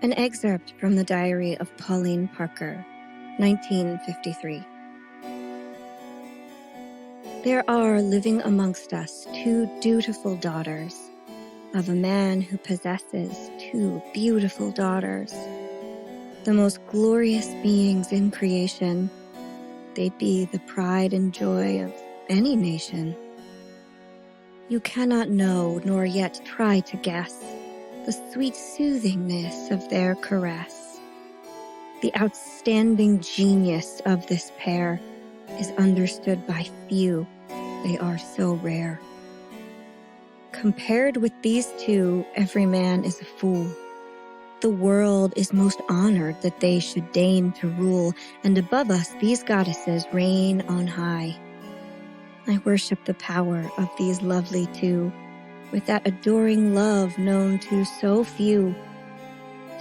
An excerpt from the diary of Pauline Parker, 1953. There are living amongst us 2 dutiful daughters of a man who possesses 2 beautiful daughters, the most glorious beings in creation. They'd be the pride and joy of any nation. You cannot know nor yet try to guess the sweet soothingness of their caress. The outstanding genius of this pair is understood by few. They are so rare. Compared with these 2, every man is a fool. The world is most honored that they should deign to rule, and above us these goddesses reign on high. I worship the power of these lovely 2, with that adoring love known to so few.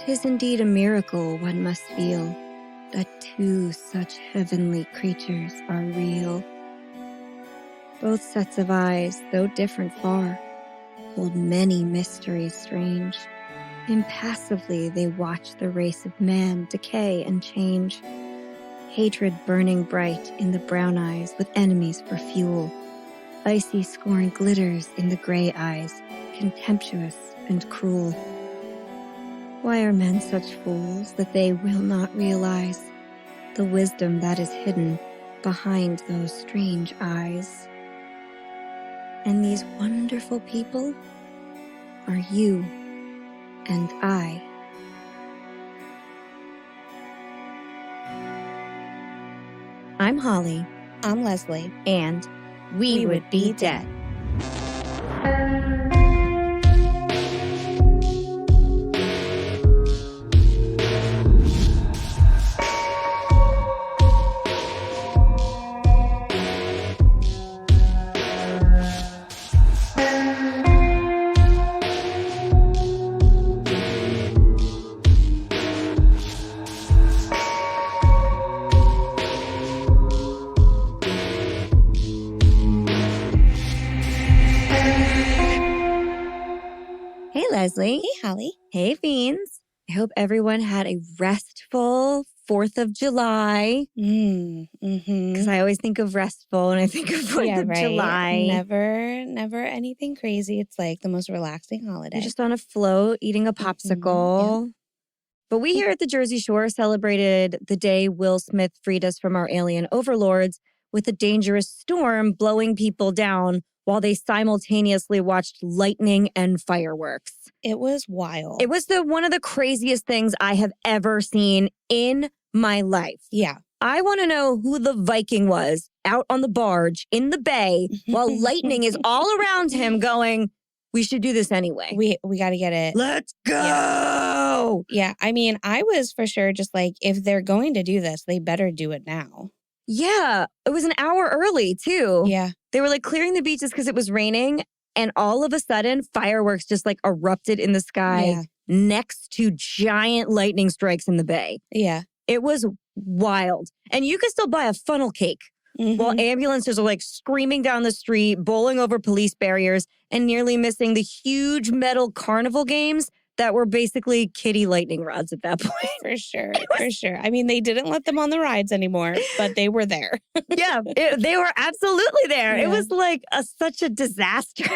'Tis indeed a miracle one must feel, that 2 such heavenly creatures are real. Both sets of eyes, though different far, hold many mysteries strange. Impassively they watch the race of man decay and change. Hatred burning bright in the brown eyes with enemies for fuel. Icy scorn glitters in the gray eyes, contemptuous and cruel. Why are men such fools that they will not realize the wisdom that is hidden behind those strange eyes? And these wonderful people are you and I. I'm Holly. I'm Leslie. And we would be dead. Hey, Leslie. Hey, Holly. Hey, Fiends. I hope everyone had a restful 4th of July. Because I always think of restful and I think of 4th of July. Never anything crazy. It's like the most relaxing holiday. You're just on a float eating a popsicle. But we here at the Jersey Shore celebrated the day Will Smith freed us from our alien overlords with a dangerous storm blowing people down while they simultaneously watched lightning and fireworks. It was wild. It was one of the craziest things I have ever seen in my life. Yeah. I want to know who the Viking was out on the barge in the bay while lightning is all around him going, we should do this anyway. We got to get it. Let's go. Yeah. I mean, I was for sure just like, if they're going to do this, they better do it now. Yeah. It was an hour early too. Yeah. They were like clearing the beaches because it was raining. And all of a sudden, fireworks just like erupted in the sky next to giant lightning strikes in the bay. Yeah. It was wild. And you could still buy a funnel cake while ambulances are like screaming down the street, bowling over police barriers, and nearly missing the huge metal carnival games that were basically kiddie lightning rods at that point. For sure. I mean, they didn't let them on the rides anymore, but they were there. They were absolutely there. Yeah. It was like such a disaster.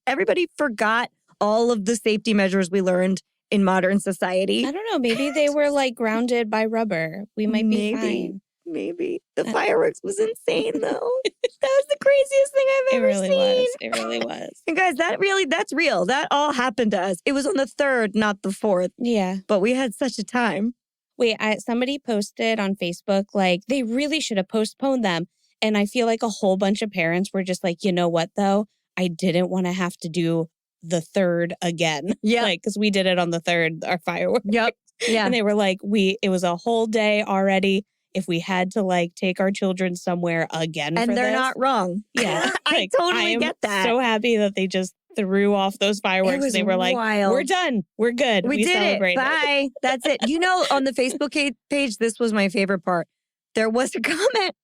Everybody forgot all of the safety measures we learned in modern society. I don't know. Maybe they were like grounded by rubber. We might be fine. Maybe. The fireworks was insane, though. That was the craziest thing I've ever seen. It really was. And guys, that's real. That all happened to us. It was on the 3rd, not the 4th. Yeah. But we had such a time. Wait, somebody posted on Facebook, like, they really should have postponed them. And I feel like a whole bunch of parents were just like, you know what, though? I didn't want to have to do the 3rd again. Yeah. Like, because we did it on the 3rd, our fireworks. Yep. Yeah. And they were like, it was a whole day already. If we had to like take our children somewhere again and for they're this, not wrong. Yeah. I totally get that. So happy that they just threw off those fireworks. They were like, wild. We're done. We're good. We did celebrated. it. Bye. That's it. You know, on the Facebook page, this was my favorite part. There was a comment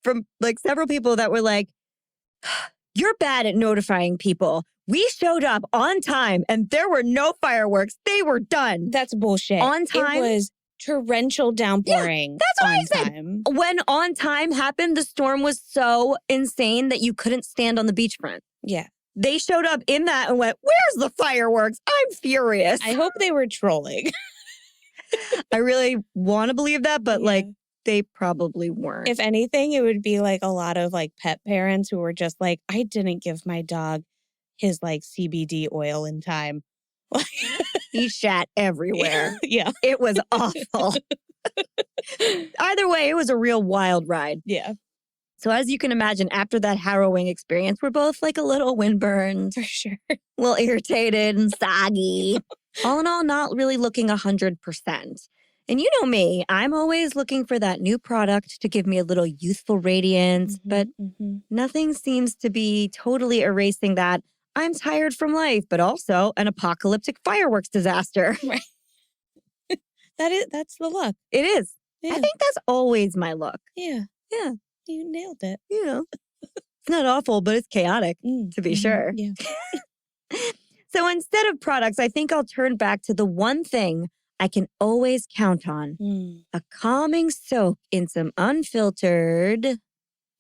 from like several people that were like, You're bad at notifying people. We showed up on time and there were no fireworks. They were done. That's bullshit. On time? It was torrential downpouring. That's what I said. Time. When on time happened, the storm was so insane that you couldn't stand on the beachfront. Yeah. They showed up in that and went, where's the fireworks? I'm furious. I hope they were trolling. I really want to believe that, but like they probably weren't. If anything, it would be like a lot of like pet parents who were just like, I didn't give my dog his like CBD oil in time. He shat everywhere. Yeah. It was awful. Either way, it was a real wild ride. Yeah. So as you can imagine, after that harrowing experience, we're both like a little windburned. For sure. A little irritated and soggy. All in all, not really looking 100%. And you know me, I'm always looking for that new product to give me a little youthful radiance, but nothing seems to be totally erasing that. I'm tired from life, but also an apocalyptic fireworks disaster. Right. That's the look. It is. Yeah. I think that's always my look. Yeah. Yeah. You nailed it. You know, it's not awful, but it's chaotic, to be sure. Yeah. So instead of products, I think I'll turn back to the one thing I can always count on. A calming soak in some unfiltered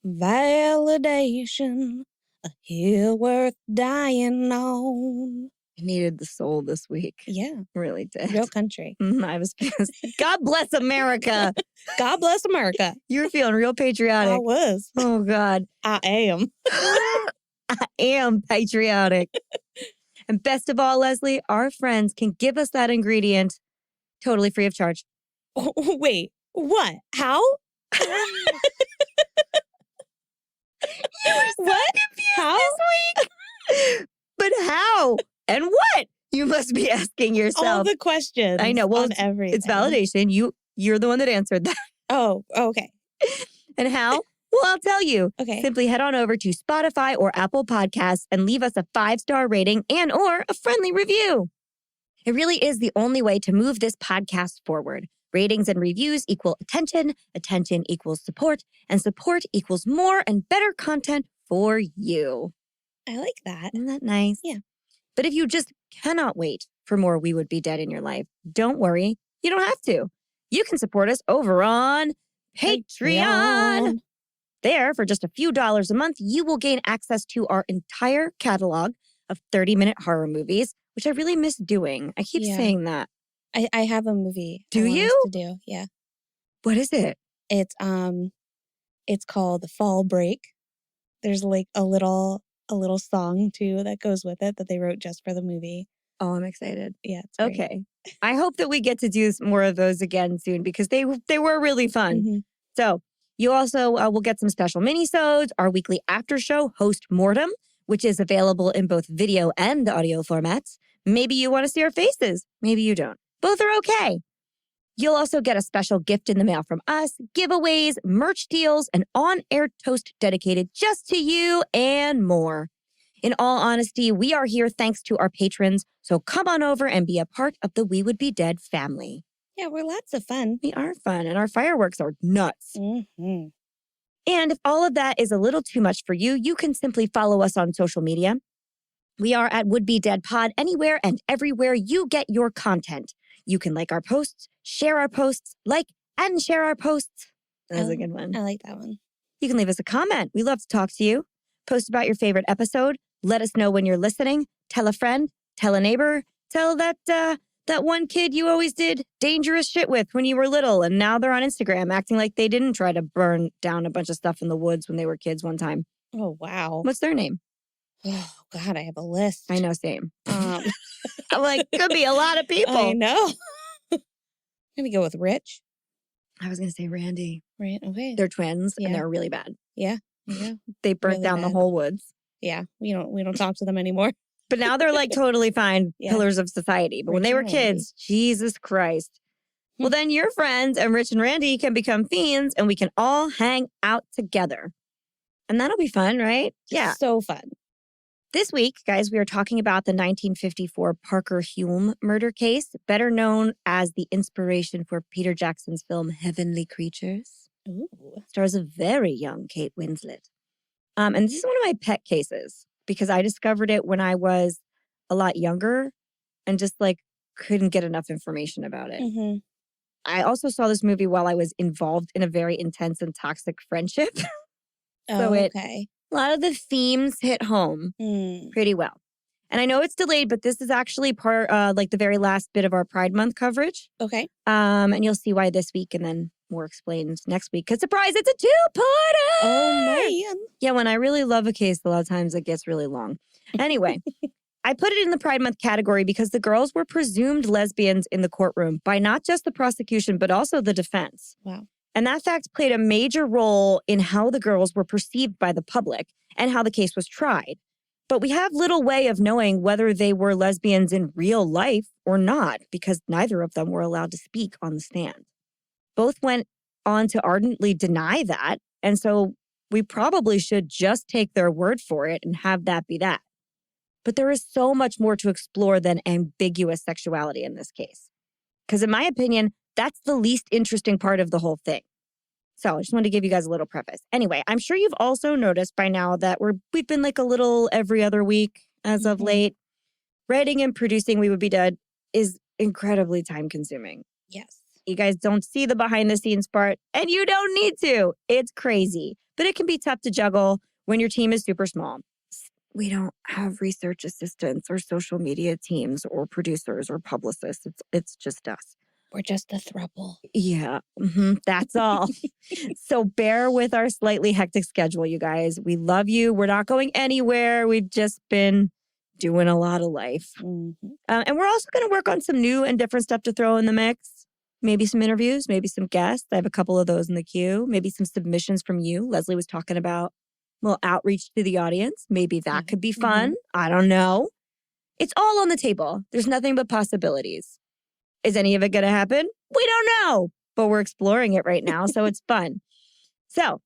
validation. A hill worth dying on. I needed the soul this week. Yeah. Really did. Real country. I was pissed. God bless America. God bless America. You were feeling real patriotic. I was. Oh, God. I am. I am patriotic. And best of all, Leslie, our friends can give us that ingredient totally free of charge. Oh, wait, what? How? You were so confused How? this week. But how? And what? You must be asking yourself. All the questions. I know. Well, everything. It's validation. You're the one that answered that. Oh, okay. And how? Well, I'll tell you. Okay. Simply head on over to Spotify or Apple Podcasts and leave us a 5-star rating and or a friendly review. It really is the only way to move this podcast forward. Ratings and reviews equal attention, attention equals support, and support equals more and better content for you. I like that. Isn't that nice? Yeah. But if you just cannot wait for more We Would Be Dead in your life, don't worry. You don't have to. You can support us over on Patreon. There, for just a few dollars a month, you will gain access to our entire catalog of 30-minute horror movies, which I really miss doing. I keep saying that. I have a movie. Do you? To do. Yeah. What is it? It's called Fall Break. There's like a little song too that goes with it that they wrote just for the movie. Oh, I'm excited. Yeah. It's great. Okay. I hope that we get to do more of those again soon because they were really fun. So you also will get some special minisodes, our weekly after show, Host Mortem, which is available in both video and audio formats. Maybe you want to see our faces. Maybe you don't. Both are okay. You'll also get a special gift in the mail from us, giveaways, merch deals, an on-air toast dedicated just to you, and more. In all honesty, we are here thanks to our patrons, so come on over and be a part of the We Would Be Dead family. Yeah, we're lots of fun. We are fun, and our fireworks are nuts. Mm-hmm. And if all of that is a little too much for you, you can simply follow us on social media. We are at Would Be Dead Pod anywhere and everywhere you get your content. You can like our posts, share our posts, like and share our posts. That's a good one. I like that one. You can leave us a comment. We love to talk to you. Post about your favorite episode. Let us know when you're listening. Tell a friend. Tell a neighbor. Tell that one kid you always did dangerous shit with when you were little, and now they're on Instagram acting like they didn't try to burn down a bunch of stuff in the woods when they were kids one time. Oh, wow. What's their name? Oh, God, I have a list. I know, same. I'm like, could be a lot of people. I know. I'm going to go with Rich. I was going to say Randy. Right, okay. They're twins, and they're really bad. Yeah. They burnt Really down the bad. whole woods. Yeah, we don't talk to them anymore. But now they're like totally fine Yeah. pillars of society. But when they were Rich and Randy. kids, Jesus Christ. Well, then your friends and Rich and Randy can become fiends and we can all hang out together. And that'll be fun, right? Yeah. So fun. This week, guys, we are talking about the 1954 Parker Hulme murder case, better known as the inspiration for Peter Jackson's film Heavenly Creatures. Ooh. Stars a very young Kate Winslet. And this is one of my pet cases because I discovered it when I was a lot younger and just like couldn't get enough information about it. Mm-hmm. I also saw this movie while I was involved in a very intense and toxic friendship. Okay. A lot of the themes hit home pretty well. And I know it's delayed, but this is actually part, like the very last bit of our Pride Month coverage. Okay. And you'll see why this week and then more explained next week. Because surprise, it's a two-parter! Oh, man. Yeah, when I really love a case, a lot of times it gets really long. Anyway, I put it in the Pride Month category because the girls were presumed lesbians in the courtroom by not just the prosecution, but also the defense. Wow. And that fact played a major role in how the girls were perceived by the public and how the case was tried. But we have little way of knowing whether they were lesbians in real life or not, because neither of them were allowed to speak on the stand. Both went on to ardently deny that, and so we probably should just take their word for it and have that be that. But there is so much more to explore than ambiguous sexuality in this case. Because in my opinion, that's the least interesting part of the whole thing. So I just wanted to give you guys a little preface. Anyway, I'm sure you've also noticed by now that we've been like a little every other week as of late. Writing and producing We Would Be Dead is incredibly time consuming. Yes. You guys don't see the behind the scenes part, and you don't need to. It's crazy, but it can be tough to juggle when your team is super small. We don't have research assistants or social media teams or producers or publicists. It's just us. We're just a throuple. Yeah, that's all. So bear with our slightly hectic schedule, you guys. We love you. We're not going anywhere. We've just been doing a lot of life. And we're also going to work on some new and different stuff to throw in the mix. Maybe some interviews, maybe some guests. I have a couple of those in the queue. Maybe some submissions from you. Leslie was talking about a little outreach to the audience. Maybe that could be fun. I don't know. It's all on the table. There's nothing but possibilities. Is any of it going to happen? We don't know, but we're exploring it right now, so it's fun. So,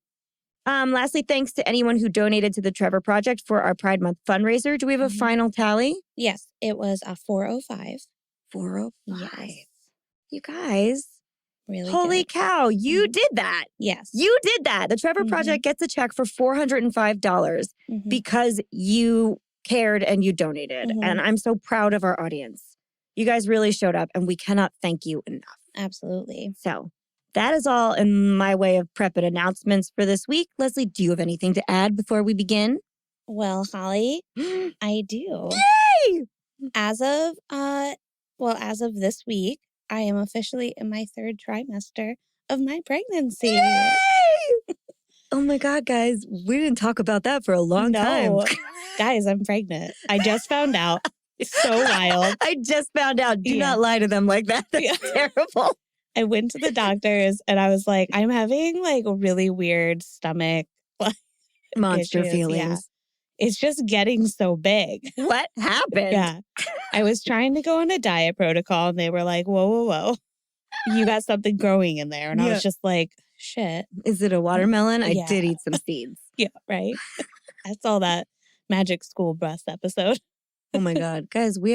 lastly, thanks to anyone who donated to the Trevor Project for our Pride Month fundraiser. Do we have a final tally? Yes, it was a 405. 405. Yes. You guys, Really holy good. cow, you did that. Yes. You did that. The Trevor Project gets a check for $405 because you cared and you donated. And I'm so proud of our audience. You guys really showed up and we cannot thank you enough. Absolutely. So that is all in my way of prep and announcements for this week. Leslie, do you have anything to add before we begin? Well, Holly, I do. Yay! As of this week, I am officially in my 3rd trimester of my pregnancy. Yay! Oh my God, guys, we didn't talk about that for a long time. Guys, I'm pregnant. I just found out. It's so wild. I just found out. Do not lie to them like that. That's terrible. I went to the doctors and I was like, I'm having like really weird stomach monster issues. feelings. Yeah. It's just getting so big. What happened? Yeah. I was trying to go on a diet protocol and they were like, whoa. You got something growing in there. And I was just like, shit. Is it a watermelon? I did eat some seeds. Yeah, right. I saw that Magic School Bus episode. Oh my God. Guys, we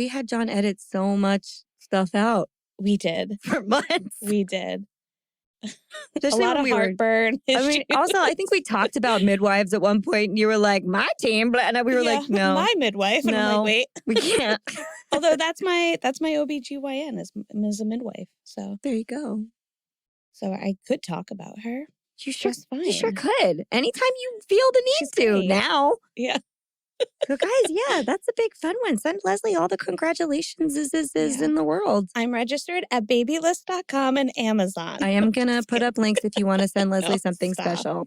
had John edit so much stuff out. We did. For months. We did. Just a lot of heartburn. Also, I think we talked about midwives at one point and you were like, my team. And we were like, no. My midwife. And I'm like, wait. We can't. Although that's my OBGYN is a midwife. So there you go. So I could talk about her. You sure could. Anytime you feel the need to now. Yeah. So guys, that's a big fun one. Send Leslie all the congratulations in the world. I'm registered at babylist.com and Amazon. I am going to put up links if you want to send Leslie something special.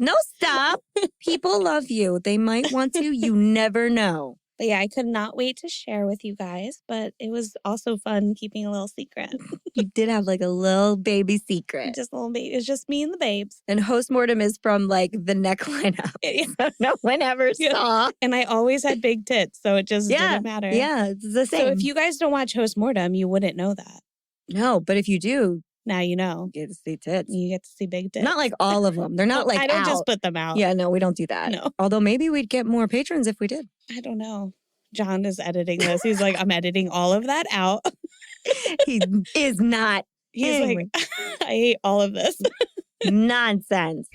No, stop. People love you. They might want to. You never know. But yeah, I could not wait to share with you guys, but it was also fun keeping a little secret. You did have like a little baby secret. Just a little baby. It's just me and the babes. And postmortem is from like the neckline up. So no one ever saw. And I always had big tits, so it just didn't matter. Yeah, it's the same. So if you guys don't watch postmortem, you wouldn't know that. No, but if you do, now you know. You get to see tits. You get to see big tits. Not like all of them. They're not like I don't just put them out. Yeah, no, we don't do that. No. Although maybe we'd get more patrons if we did. I don't know. John is editing this. He's like, I'm editing all of that out. He is not. He's like, I hate all of this. Nonsense.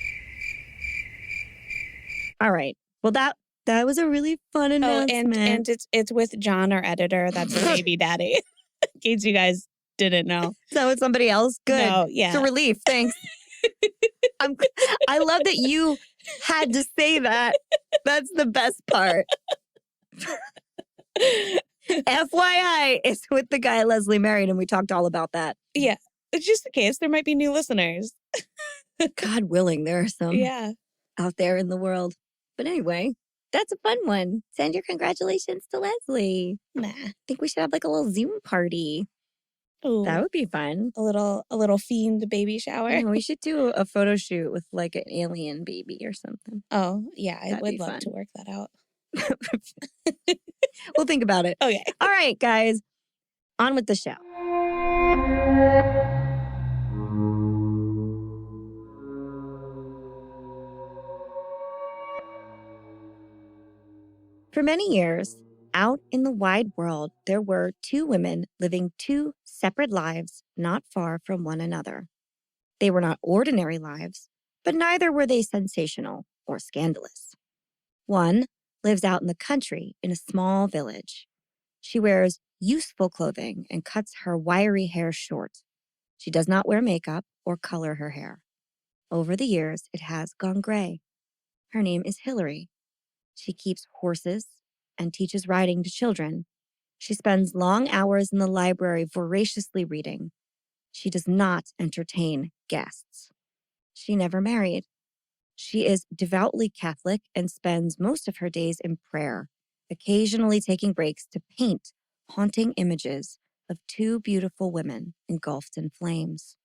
All right. Well, that was a really fun announcement. And it's with John, our editor. That's the baby daddy. In case you guys didn't know. So it's somebody else? Good. No, yeah. It's a relief. Thanks. I love that you had to say that. That's the best part. FYI, it's with the guy Leslie married, and we talked all about that. Yeah. It's just in case there might be new listeners. God willing, there are some out there in the world. But anyway, that's a fun one. Send your congratulations to Leslie. Nah. I think we should have like a little Zoom party. Ooh, that would be fun. A little themed baby shower. Yeah, we should do a photo shoot with like an alien baby or something. Oh, yeah. I That'd would be love fun. to work that out. We'll think about it. Okay. All right, guys. On with the show. For many years, out in the wide world, there were two women living two separate lives not far from one another. They were not ordinary lives, but neither were they sensational or scandalous. One lives out in the country in a small village. She wears useful clothing and cuts her wiry hair short. She does not wear makeup or color her hair. Over the years, it has gone gray. Her name is Hilary. She keeps horses and teaches riding to children. She spends long hours in the library voraciously reading. She does not entertain guests. She never married. She is devoutly Catholic and spends most of her days in prayer, occasionally taking breaks to paint haunting images of two beautiful women engulfed in flames.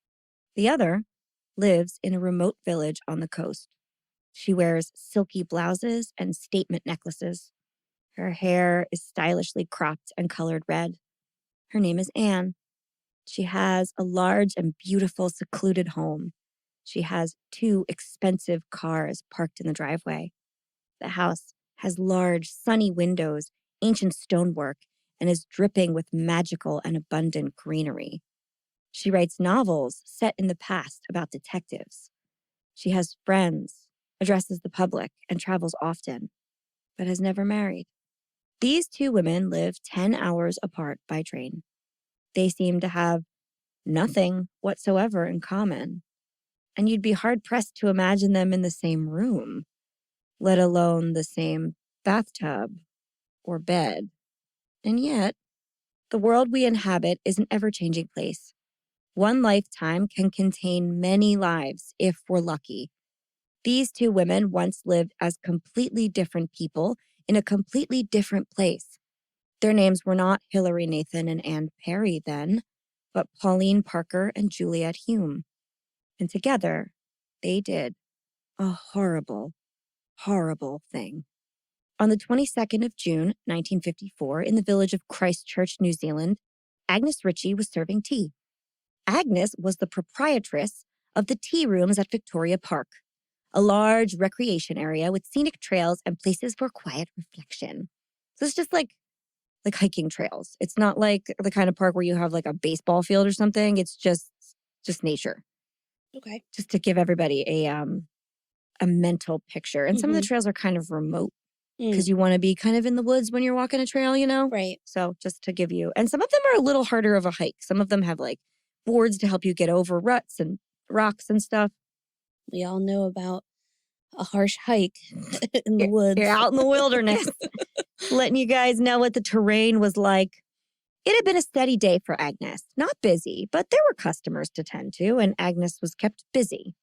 The other lives in a remote village on the coast. She wears silky blouses and statement necklaces. Her hair is stylishly cropped and colored red. Her name is Anne. She has a large and beautiful secluded home. She has two expensive cars parked in the driveway. The house has large, sunny windows, ancient stonework, and is dripping with magical and abundant greenery. She writes novels set in the past about detectives. She has friends, addresses the public, and travels often, but has never married. These two women live 10 hours apart by train. They seem to have nothing whatsoever in common, and you'd be hard-pressed to imagine them in the same room, let alone the same bathtub or bed. And yet, the world we inhabit is an ever-changing place. One lifetime can contain many lives if we're lucky. These two women once lived as completely different people in a completely different place. Their names were not Hilary Nathan and Anne Perry then, but Pauline Parker and Juliette Hulme. And together, they did a horrible, horrible thing. On the 22nd of June, 1954, in the village of Christchurch, New Zealand, Agnes Ritchie was serving tea. Agnes was the proprietress of the tea rooms at Victoria Park, a large recreation area with scenic trails and places for quiet reflection. So it's just like hiking trails. It's not like the kind of park where you have like a baseball field or something. It's just nature. Okay. Just to give everybody a mental picture. And some of the trails are kind of remote because you want to be kind of in the woods when you're walking a trail, you know? Right. So just to give you, and some of them are a little harder of a hike. Some of them have like boards to help you get over ruts and rocks and stuff. We all know about a harsh hike in the woods. You're out in the wilderness. Letting you guys know what the terrain was like. It had been a steady day for Agnes. Not busy, but there were customers to tend to, and Agnes was kept busy.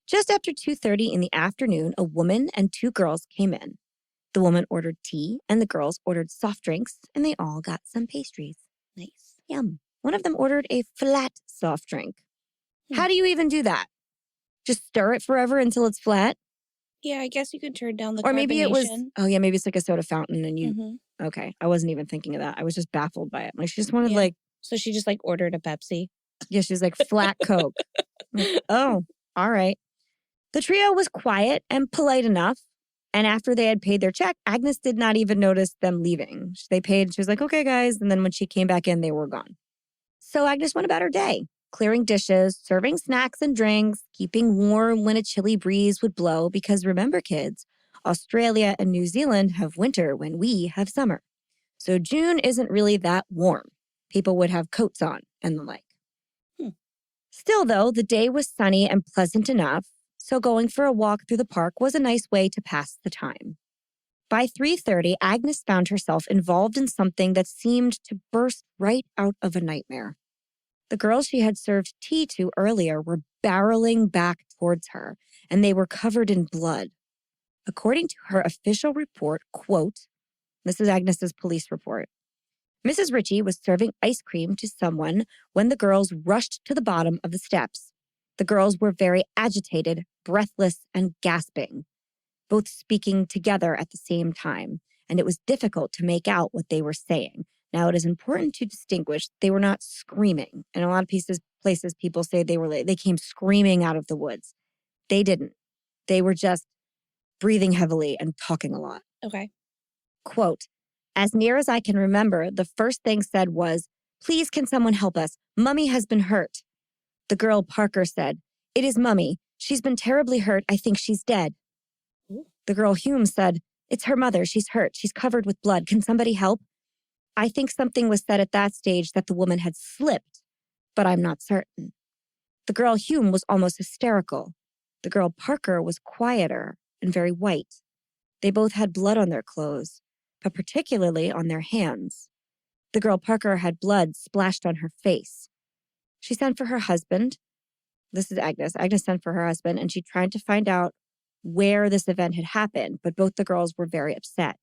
Just after 2:30 in the afternoon, a woman and two girls came in. The woman ordered tea, and the girls ordered soft drinks, and they all got some pastries. Nice. Yum. One of them ordered a flat soft drink. How do you even do that? Just stir it forever until it's flat? Yeah, I guess you could turn down the Or maybe it was, carbonation. maybe it's like a soda fountain and you, okay. I wasn't even thinking of that. I was just baffled by it. Like she just wanted Yeah. like, So she just like ordered a Pepsi. yeah, she's like flat Coke. Like, oh, all right. The trio was quiet and polite enough. And after they had paid their check, Agnes did not even notice them leaving. They paid. She was like, okay, guys. And then when she came back in, they were gone. So Agnes went about her day, clearing dishes, serving snacks and drinks, keeping warm when a chilly breeze would blow. Because remember, kids, Australia and New Zealand have winter when we have summer. So June isn't really that warm. People would have coats on and the like. Still, though, the day was sunny and pleasant enough, so going for a walk through the park was a nice way to pass the time. By 3:30, Agnes found herself involved in something that seemed to burst right out of a nightmare. The girls she had served tea to earlier were barreling back towards her, and they were covered in blood. According to her official report, quote, this is Agnes's police report, Mrs. Ritchie was serving ice cream to someone when the girls rushed to the bottom of the steps. The girls were very agitated, breathless, and gasping, both speaking together at the same time, and it was difficult to make out what they were saying. Now, it is important to distinguish they were not screaming. In a lot of places, people say they came screaming out of the woods. They didn't. They were just breathing heavily and talking a lot. Okay. Quote, as near as I can remember, the first thing said was, please can someone help us? Mummy has been hurt. The girl Parker said, it is Mummy. She's been terribly hurt. I think she's dead. Ooh. The girl Hulme said, it's her mother. She's hurt. She's covered with blood. Can somebody help? I think something was said at that stage that the woman had slipped, but I'm not certain. The girl Hulme was almost hysterical. The girl Parker was quieter and very white. They both had blood on their clothes, but particularly on their hands. The girl Parker had blood splashed on her face. She sent for her husband. This is Agnes. Agnes sent for her husband, and she tried to find out where this event had happened, but both the girls were very upset.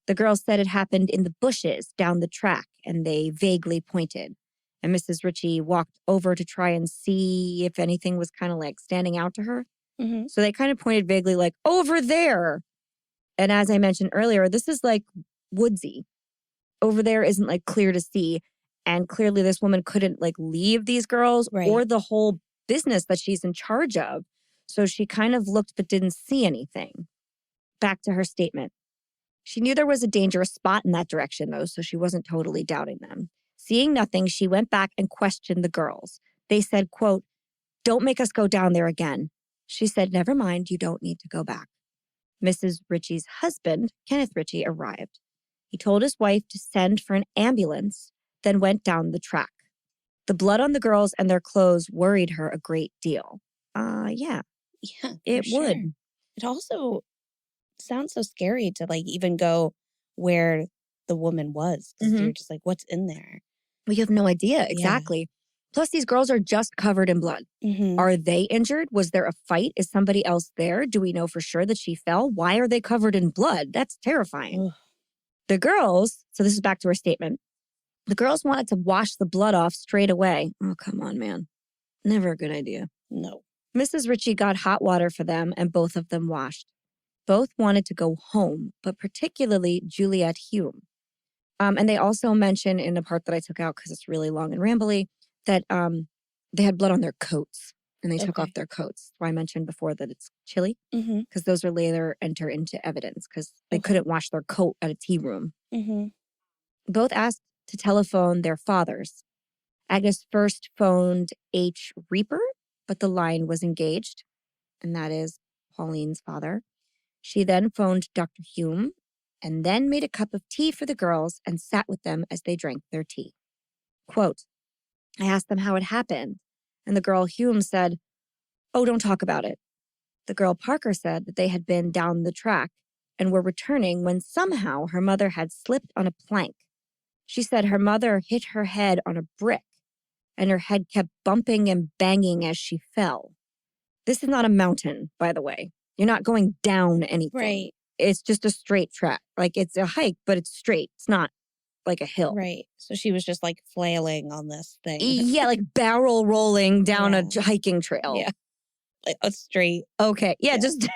The girls said it happened in the bushes down the track, and they vaguely pointed. And Mrs. Ritchie walked over to try and see if anything was kind of like standing out to her. Mm-hmm. So they kind of pointed vaguely like, over there. And as I mentioned earlier, this is like woodsy. Over there isn't like clear to see. And clearly this woman couldn't like leave these girls or the whole business that she's in charge of. So she kind of looked but didn't see anything. Back to her statement. She knew there was a dangerous spot in that direction, though, so she wasn't totally doubting them. Seeing nothing, she went back and questioned the girls. They said, quote, don't make us go down there again. She said, never mind, you don't need to go back. Mrs. Ritchie's husband, Kenneth Ritchie, arrived. He told his wife to send for an ambulance, then went down the track. The blood on the girls and their clothes worried her a great deal. Yeah, it would. Sure. It also sounds so scary to like even go where the woman was. You're just like, what's in there? We have no idea. Exactly. Yeah. Plus, these girls are just covered in blood. Are they injured? Was there a fight? Is somebody else there? Do we know for sure that she fell? Why are they covered in blood? That's terrifying. Ugh. The girls, so this is back to her statement. The girls wanted to wash the blood off straight away. Oh, come on, man. Never a good idea. No. Mrs. Ritchie got hot water for them and both of them washed. Both wanted to go home, but particularly Juliette Hulme. And they also mention in a part that I took out because it's really long and rambly that they had blood on their coats and they took off their coats. So I mentioned before that it's chilly because those are later enter into evidence because they couldn't wash their coat at a tea room. Both asked to telephone their fathers. Agnes first phoned H. Reaper, but the line was engaged, and that is Pauline's father. She then phoned Dr. Hulme and then made a cup of tea for the girls and sat with them as they drank their tea. Quote, I asked them how it happened, and the girl Hulme said, oh, don't talk about it. The girl Parker said that they had been down the track and were returning when somehow her mother had slipped on a plank. She said her mother hit her head on a brick, and her head kept bumping and banging as she fell. This is not a mountain, by the way. You're not going down anything. Right. It's just a straight track. Like it's a hike, but it's straight. It's not like a hill. Right. So she was just like flailing on this thing. Yeah, like barrel rolling down a hiking trail. Yeah. Like a straight. Okay. Yeah, just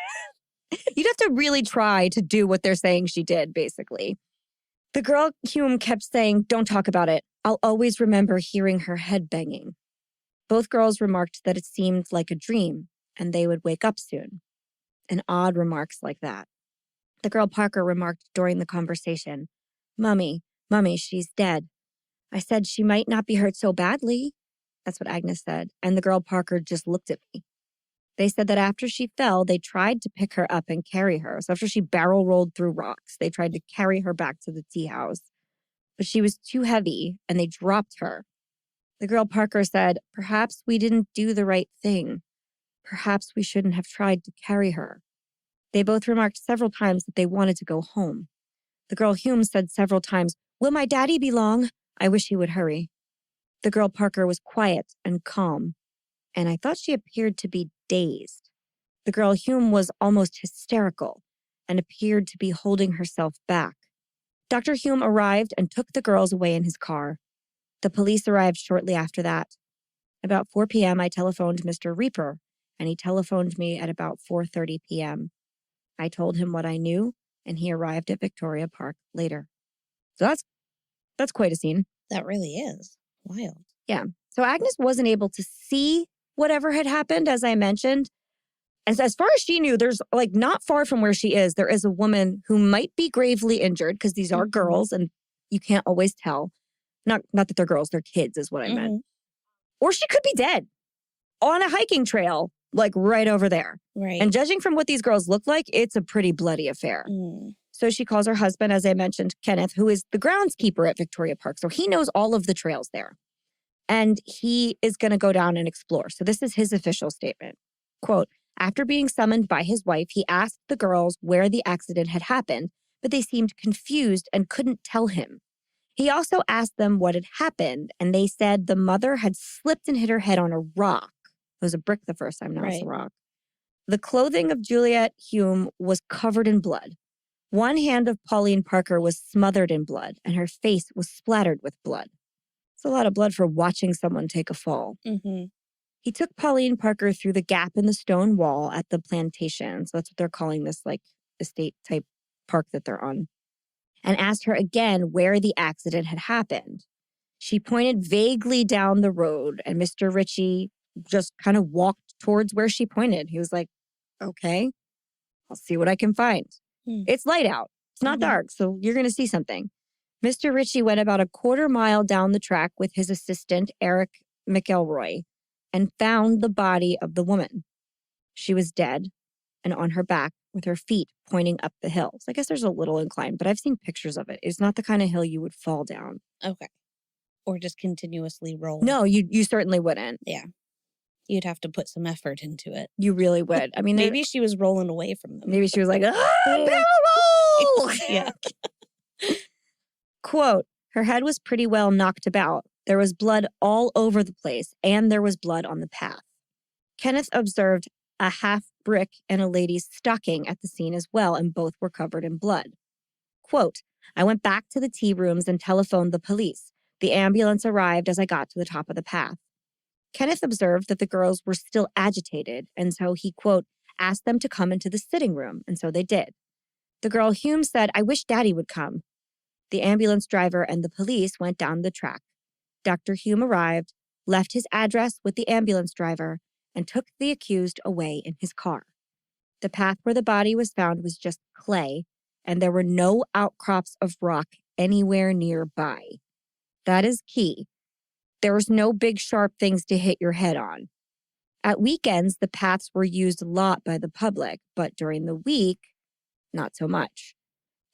you'd have to really try to do what they're saying she did, basically. The girl Hulme kept saying, don't talk about it. I'll always remember hearing her head banging. Both girls remarked that it seemed like a dream and they would wake up soon. And odd remarks like that. The girl Parker remarked during the conversation, Mummy, she's dead. I said she might not be hurt so badly. That's what Agnes said. And the girl Parker just looked at me. They said that after she fell, they tried to pick her up and carry her. So after she barrel rolled through rocks, they tried to carry her back to the tea house. But she was too heavy and they dropped her. The girl Parker said, "Perhaps we didn't do the right thing. Perhaps we shouldn't have tried to carry her." They both remarked several times that they wanted to go home. The girl Hulme said several times, "Will my daddy be long? I wish he would hurry." The girl Parker was quiet and calm, and I thought she appeared to be dazed. The girl Hulme was almost hysterical and appeared to be holding herself back. Dr. Hulme arrived and took the girls away in his car. The police arrived shortly after that. About 4 p.m., I telephoned Mr. Reaper, and he telephoned me at about 4:30 p.m. I told him what I knew, and he arrived at Victoria Park later. So that's quite a scene. That really is wild. Yeah. So Agnes wasn't able to see whatever had happened, as I mentioned. And as far as she knew, there's not far from where she is, there is a woman who might be gravely injured because these are girls and you can't always tell. Not that they're girls, they're kids is what I meant. Or she could be dead on a hiking trail, right over there. Right. And judging from what these girls look like, it's a pretty bloody affair. So she calls her husband, as I mentioned, Kenneth, who is the groundskeeper at Victoria Park. So he knows all of the trails there. And he is going to go down and explore. So this is his official statement. Quote, "After being summoned by his wife, he asked the girls where the accident had happened, but they seemed confused and couldn't tell him. He also asked them what had happened, and they said the mother had slipped and hit her head on a rock. It was a brick the first time, now it's a rock. The clothing of Juliette Hulme was covered in blood. One hand of Pauline Parker was smothered in blood, and her face was splattered with blood. It's a lot of blood for watching someone take a fall. He took Pauline Parker through the gap in the stone wall at the plantation. So that's what they're calling this estate type park that they're on. And asked her again where the accident had happened. She pointed vaguely down the road and Mr. Ritchie just kind of walked towards where she pointed. He was like, "Okay, I'll see what I can find." It's light out. It's not dark, so you're going to see something. Mr. Ritchie went about a quarter mile down the track with his assistant, Eric McElroy, and found the body of the woman. She was dead and on her back with her feet pointing up the hill. So I guess there's a little incline, but I've seen pictures of it. It's not the kind of hill you would fall down. Okay. Or just continuously roll. No, you certainly wouldn't. Yeah. You'd have to put some effort into it. You really would. I mean, maybe she was rolling away from them. Maybe she was like, barrel roll! Yeah. Quote, "Her head was pretty well knocked about. There was blood all over the place, and there was blood on the path." Kenneth observed a half brick and a lady's stocking at the scene as well, and both were covered in blood. Quote, "I went back to the tea rooms and telephoned the police. The ambulance arrived as I got to the top of the path." Kenneth observed that the girls were still agitated, and so he, quote, "asked them to come into the sitting room," and so they did. The girl Hulme said, "I wish Daddy would come." The ambulance driver and the police went down the track. Dr. Hulme arrived, left his address with the ambulance driver, and took the accused away in his car. The path where the body was found was just clay, and there were no outcrops of rock anywhere nearby. That is key. There was no big sharp things to hit your head on. At weekends, the paths were used a lot by the public, but during the week, not so much.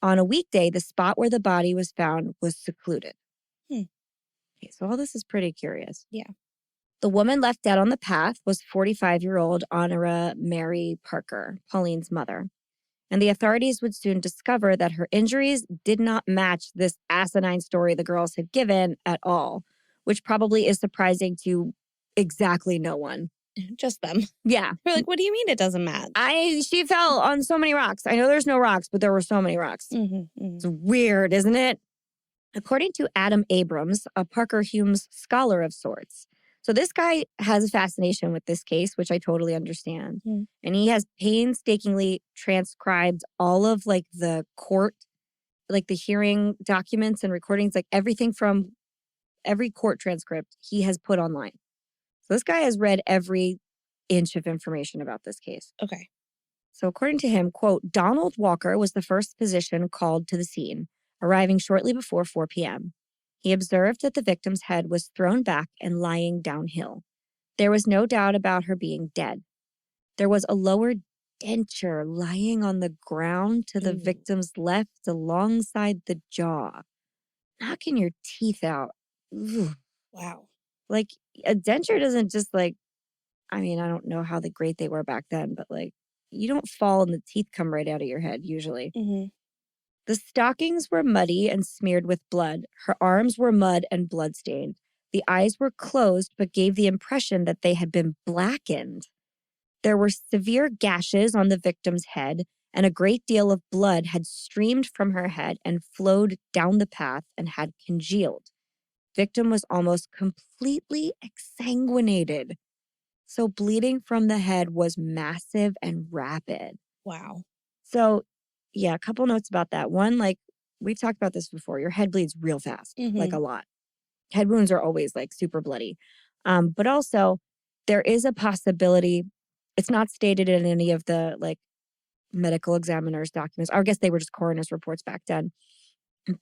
On a weekday, the spot where the body was found was secluded. Okay, so all this is pretty curious. Yeah. The woman left dead on the path was 45-year-old Honora Mary Parker, Pauline's mother. And the authorities would soon discover that her injuries did not match this asinine story the girls had given at all, which probably is surprising to exactly no one. Just them. Yeah. We're like, what do you mean it doesn't match? She fell on so many rocks. I know there's no rocks, but there were so many rocks. It's weird, isn't it? According to Adam Abrams, a Parker Hulme's scholar of sorts. So this guy has a fascination with this case, which I totally understand. And he has painstakingly transcribed all of the court, the hearing documents and recordings, everything from every court transcript he has put online. So this guy has read every inch of information about this case. Okay. So according to him, quote, "Donald Walker was the first physician called to the scene, arriving shortly before 4 p.m. He observed that the victim's head was thrown back and lying downhill. There was no doubt about her being dead. There was a lower denture lying on the ground to the victim's left alongside the jaw. Knocking your teeth out. Ugh. Wow. Like, a denture doesn't just I don't know how great they were back then, but you don't fall and the teeth come right out of your head usually. Mm-hmm. The stockings were muddy and smeared with blood. Her arms were mud and bloodstained. The eyes were closed, but gave the impression that they had been blackened. There were severe gashes on the victim's head, and a great deal of blood had streamed from her head and flowed down the path and had congealed. Victim was almost completely exsanguinated. So bleeding from the head was massive and rapid. Wow. So, yeah, a couple notes about that. One, we've talked about this before. Your head bleeds real fast, a lot. Head wounds are always super bloody. But also, there is a possibility, it's not stated in any of the medical examiner's documents. I guess they were just coroner's reports back then,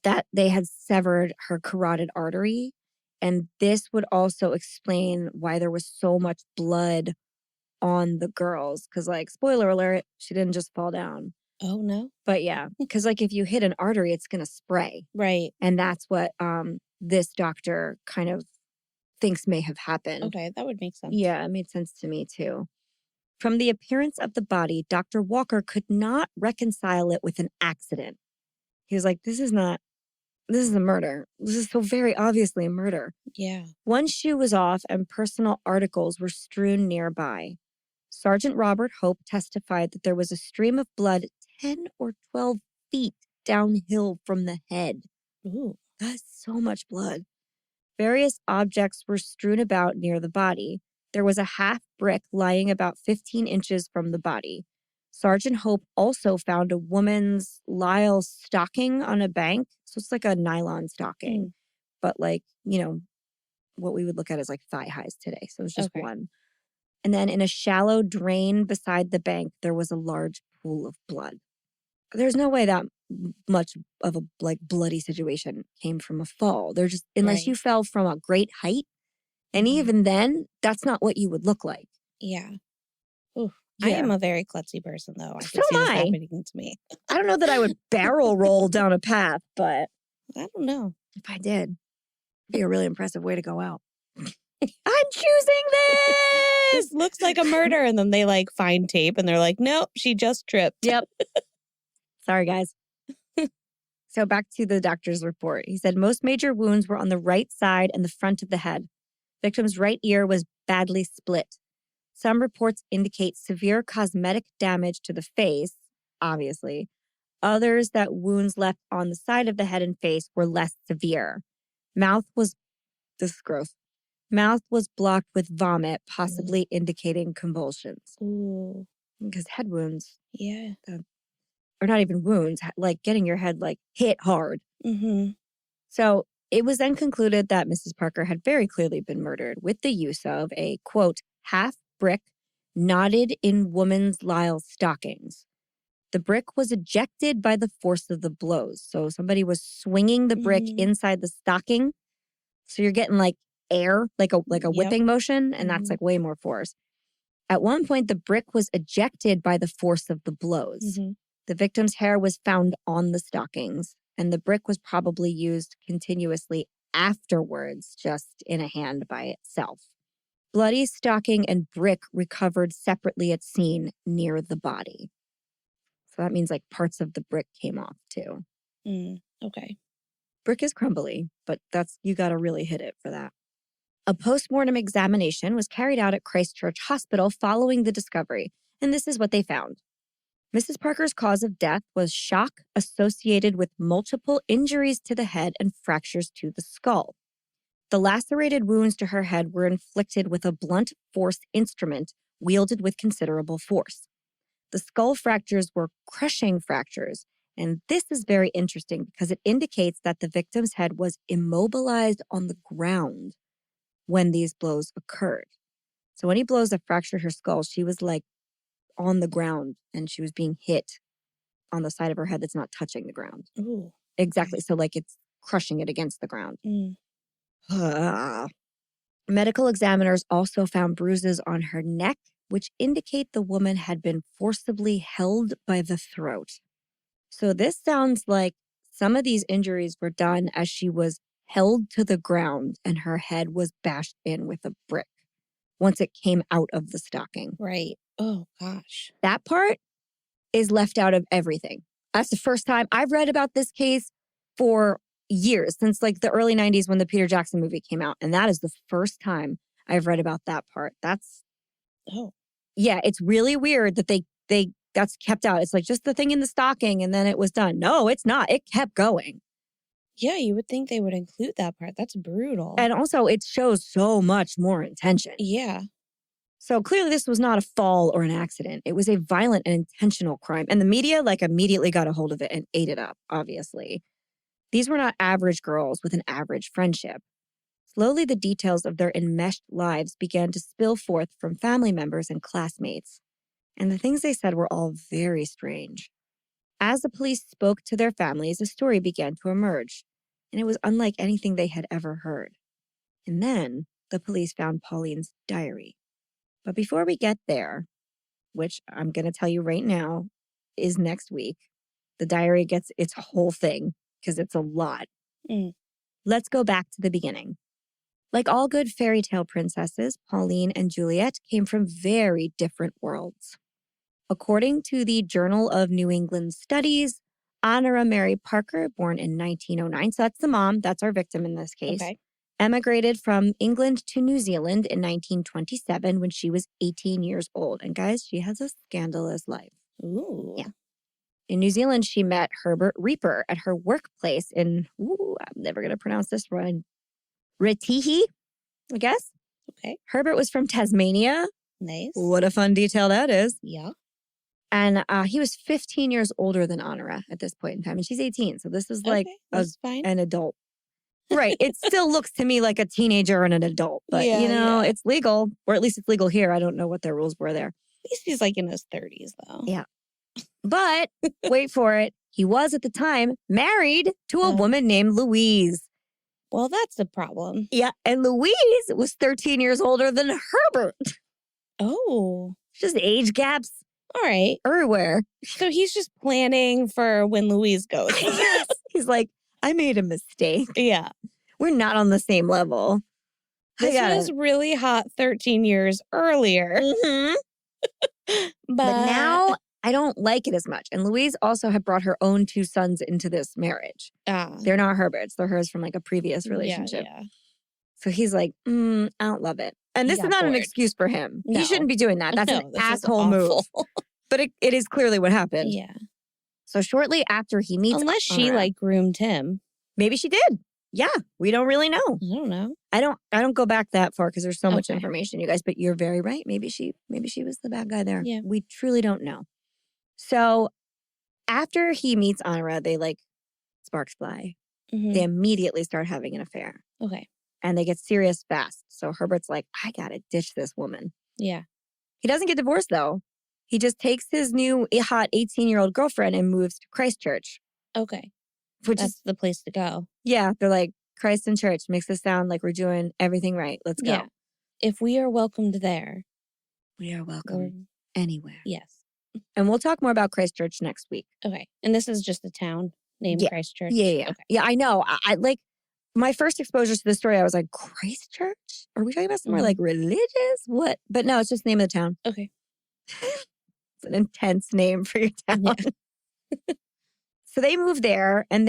that they had severed her carotid artery. And this would also explain why there was so much blood on the girls. Because, spoiler alert, she didn't just fall down. Oh, no? But yeah, because if you hit an artery, it's going to spray. Right. And that's what this doctor kind of thinks may have happened. Okay, that would make sense. Yeah, it made sense to me too. From the appearance of the body, Dr. Walker could not reconcile it with an accident. He was like, this is a murder. This is so very obviously a murder. Yeah. One shoe was off and personal articles were strewn nearby. Sergeant Robert Hope testified that there was a stream of blood 10 or 12 feet downhill from the head. Ooh. That's so much blood. Various objects were strewn about near the body. There was a half brick lying about 15 inches from the body. Sergeant Hope also found a woman's lisle stocking on a bank. So it's like a nylon stocking, but what we would look at as thigh highs today. So it's just one. And then in a shallow drain beside the bank, there was a large pool of blood. There's no way that much of a bloody situation came from a fall. They're just, unless you fell from a great height. And even then, that's not what you would look like. Yeah. Ooh. Yeah. I am a very klutzy person, though. I So can see am this I. happening to me. I don't know that I would barrel roll down a path, but I don't know. if I did, it'd be a really impressive way to go out. I'm choosing this! This looks like a murder. And then they find tape and they're like, nope, she just tripped. Yep. Sorry, guys. So back to the doctor's report. He said most major wounds were on the right side and the front of the head. Victim's right ear was badly split. Some reports indicate severe cosmetic damage to the face, obviously. Others that wounds left on the side of the head and face were less severe. This is gross. Mouth was blocked with vomit, possibly indicating convulsions. Ooh. Because head wounds. Yeah. Or not even wounds, getting your head hit hard. Mm-hmm. So it was then concluded that Mrs. Parker had very clearly been murdered with the use of a, quote, half brick knotted in woman's lisle stockings. The brick was ejected by the force of the blows. So somebody was swinging the brick inside the stocking. So you're getting air, like a whipping motion, and that's way more force. At one point, the brick was ejected by the force of the blows. The victim's hair was found on the stockings, and the brick was probably used continuously afterwards, just in a hand by itself. Bloody stocking and brick recovered separately at scene near the body. So that means parts of the brick came off too. Okay. Brick is crumbly, but you got to really hit it for that. A postmortem examination was carried out at Christchurch Hospital following the discovery, and this is what they found. Mrs. Parker's cause of death was shock associated with multiple injuries to the head and fractures to the skull. The lacerated wounds to her head were inflicted with a blunt force instrument wielded with considerable force. The skull fractures were crushing fractures, and this is very interesting because it indicates that the victim's head was immobilized on the ground when these blows occurred. So any blows that fractured her skull, she was on the ground and she was being hit on the side of her head that's not touching the ground. Ooh. Exactly. So it's crushing it against the ground. Medical examiners also found bruises on her neck which indicate the woman had been forcibly held by the throat. So this sounds like some of these injuries were done as she was held to the ground and her head was bashed in with a brick once it came out of the stocking. Right. Oh, gosh. That part is left out of everything. That's the first time I've read about this case for years, since like the early 90s when the Peter Jackson movie came out. And that is the first time I've read about that part. Yeah, it's really weird that that's kept out. It's like just the thing in the stocking and then it was done. No, it's not. It kept going. Yeah, you would think they would include that part. That's brutal. And also it shows so much more intention. Yeah. So clearly this was not a fall or an accident. It was a violent and intentional crime. And the media immediately got a hold of it and ate it up, obviously. These were not average girls with an average friendship. Slowly, the details of their enmeshed lives began to spill forth from family members and classmates. And the things they said were all very strange. As the police spoke to their families, a story began to emerge. And it was unlike anything they had ever heard. And then the police found Pauline's diary. But before we get there, which I'm going to tell you right now is next week, the diary gets its whole thing because it's a lot. Let's go back to the beginning. Like all good fairy tale princesses, Pauline and Juliet came from very different worlds. According to the Journal of New England Studies, Honora Mary Parker, born in 1909, so that's the mom, that's our victim in this case, emigrated from England to New Zealand in 1927 when she was 18 years old. And guys, she has a scandalous life. Ooh. Yeah. In New Zealand, she met Herbert Reaper at her workplace in, I'm never going to pronounce this right, Retihi, I guess. Okay. Herbert was from Tasmania. Nice. What a fun detail that is. Yeah. And he was 15 years older than Honora at this point in time. And she's 18. So this is that's fine. An adult. Right. It still looks to me like a teenager and an adult. But, it's legal. Or at least it's legal here. I don't know what their rules were there. At least he's in his 30s, though. Yeah. But, wait for it, he was at the time married to a woman named Louise. Well, that's a problem. Yeah. And Louise was 13 years older than Herbert. Oh. Just age gaps. All right. Everywhere. So he's just planning for when Louise goes. He's like, I made a mistake. Yeah. We're not on the same level. This was really hot 13 years earlier. Mm-hmm. But now I don't like it as much. And Louise also had brought her own 2 sons into this marriage. They're not Herbert's. They're hers from a previous relationship. Yeah. So he's like, I don't love it. And this is not an excuse for him. No. He shouldn't be doing that. That's an asshole move. But it is clearly what happened. Yeah. So shortly after he meets Unless she groomed him. Maybe she did. Yeah. We don't really know. I don't know. I don't go back that far because there's so much information, you guys. But you're very right. Maybe she was the bad guy there. Yeah. We truly don't know. So after he meets Honora, they sparks fly. Mm-hmm. They immediately start having an affair. Okay. And they get serious fast. So Herbert's like, I gotta ditch this woman. Yeah. He doesn't get divorced though. He just takes his new hot 18-year-old girlfriend and moves to Christchurch. Okay. Which That's is the place to go. Yeah. They're like, Christ and church makes us sound like we're doing everything right. Let's go. Yeah. If we are welcomed there. We are welcome anywhere. Yes. And we'll talk more about Christchurch next week. Okay. And this is just a town named Christchurch? Yeah. Okay. Yeah, I know. I my first exposure to this story, I was like, Christchurch? Are we talking about somewhere religious? What? But no, it's just the name of the town. Okay. It's an intense name for your town. Yeah. So they move there and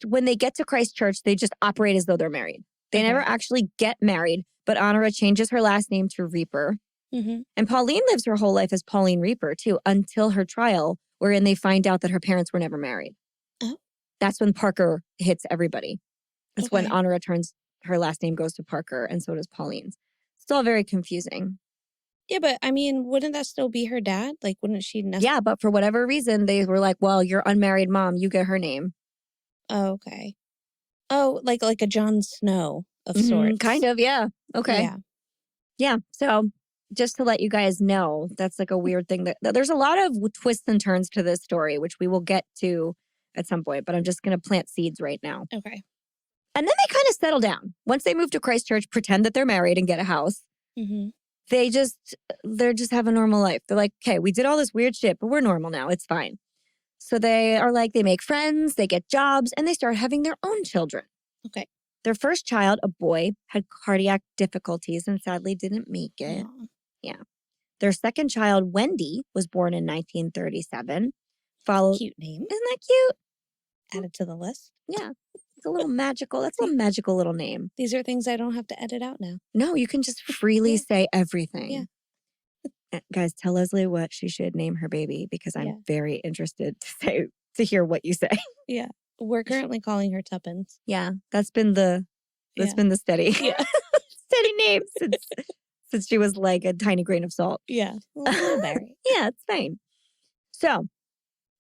when they get to Christchurch, they just operate as though they're married. They never actually get married, but Honora changes her last name to Reaper. Mm-hmm. And Pauline lives her whole life as Pauline Reaper, too, until her trial, wherein they find out that her parents were never married. Oh. That's when Parker hits everybody. That's when Honora her last name goes to Parker, and so does Pauline's. It's all very confusing. Yeah, but I mean, wouldn't that still be her dad? Wouldn't she Yeah, but for whatever reason, they were like, well, you're unmarried mom, you get her name. Oh, okay. Oh, like a Jon Snow of sorts. Kind of, yeah. Okay. Yeah. Yeah, so just to let you guys know, that's a weird thing. That there's a lot of twists and turns to this story, which we will get to at some point, but I'm just going to plant seeds right now. Okay. And then they kind of settle down. Once they move to Christchurch, pretend that they're married and get a house. Mm-hmm. they're just have a normal life. They're like, okay, we did all this weird shit, but we're normal now. It's fine. So they are like, they make friends, they get jobs, and they start having their own children. Okay. Their first child, a boy, had cardiac difficulties and sadly didn't make it. Aw. Yeah. Their second child, Wendy, was born in 1937. Followed. Cute name. Isn't that cute? Added to the list. Yeah. It's a little magical. That's a magical little name. These are things I don't have to edit out now. No, you can just freely say everything. Yeah. Guys, tell Leslie what she should name her baby because I'm Yeah. very interested to hear what you say. Yeah. We're currently calling her Tuppence. Yeah, that's been the steady Yeah. steady name since she was like a tiny grain of salt. Yeah. Little berry. Yeah, it's fine. So,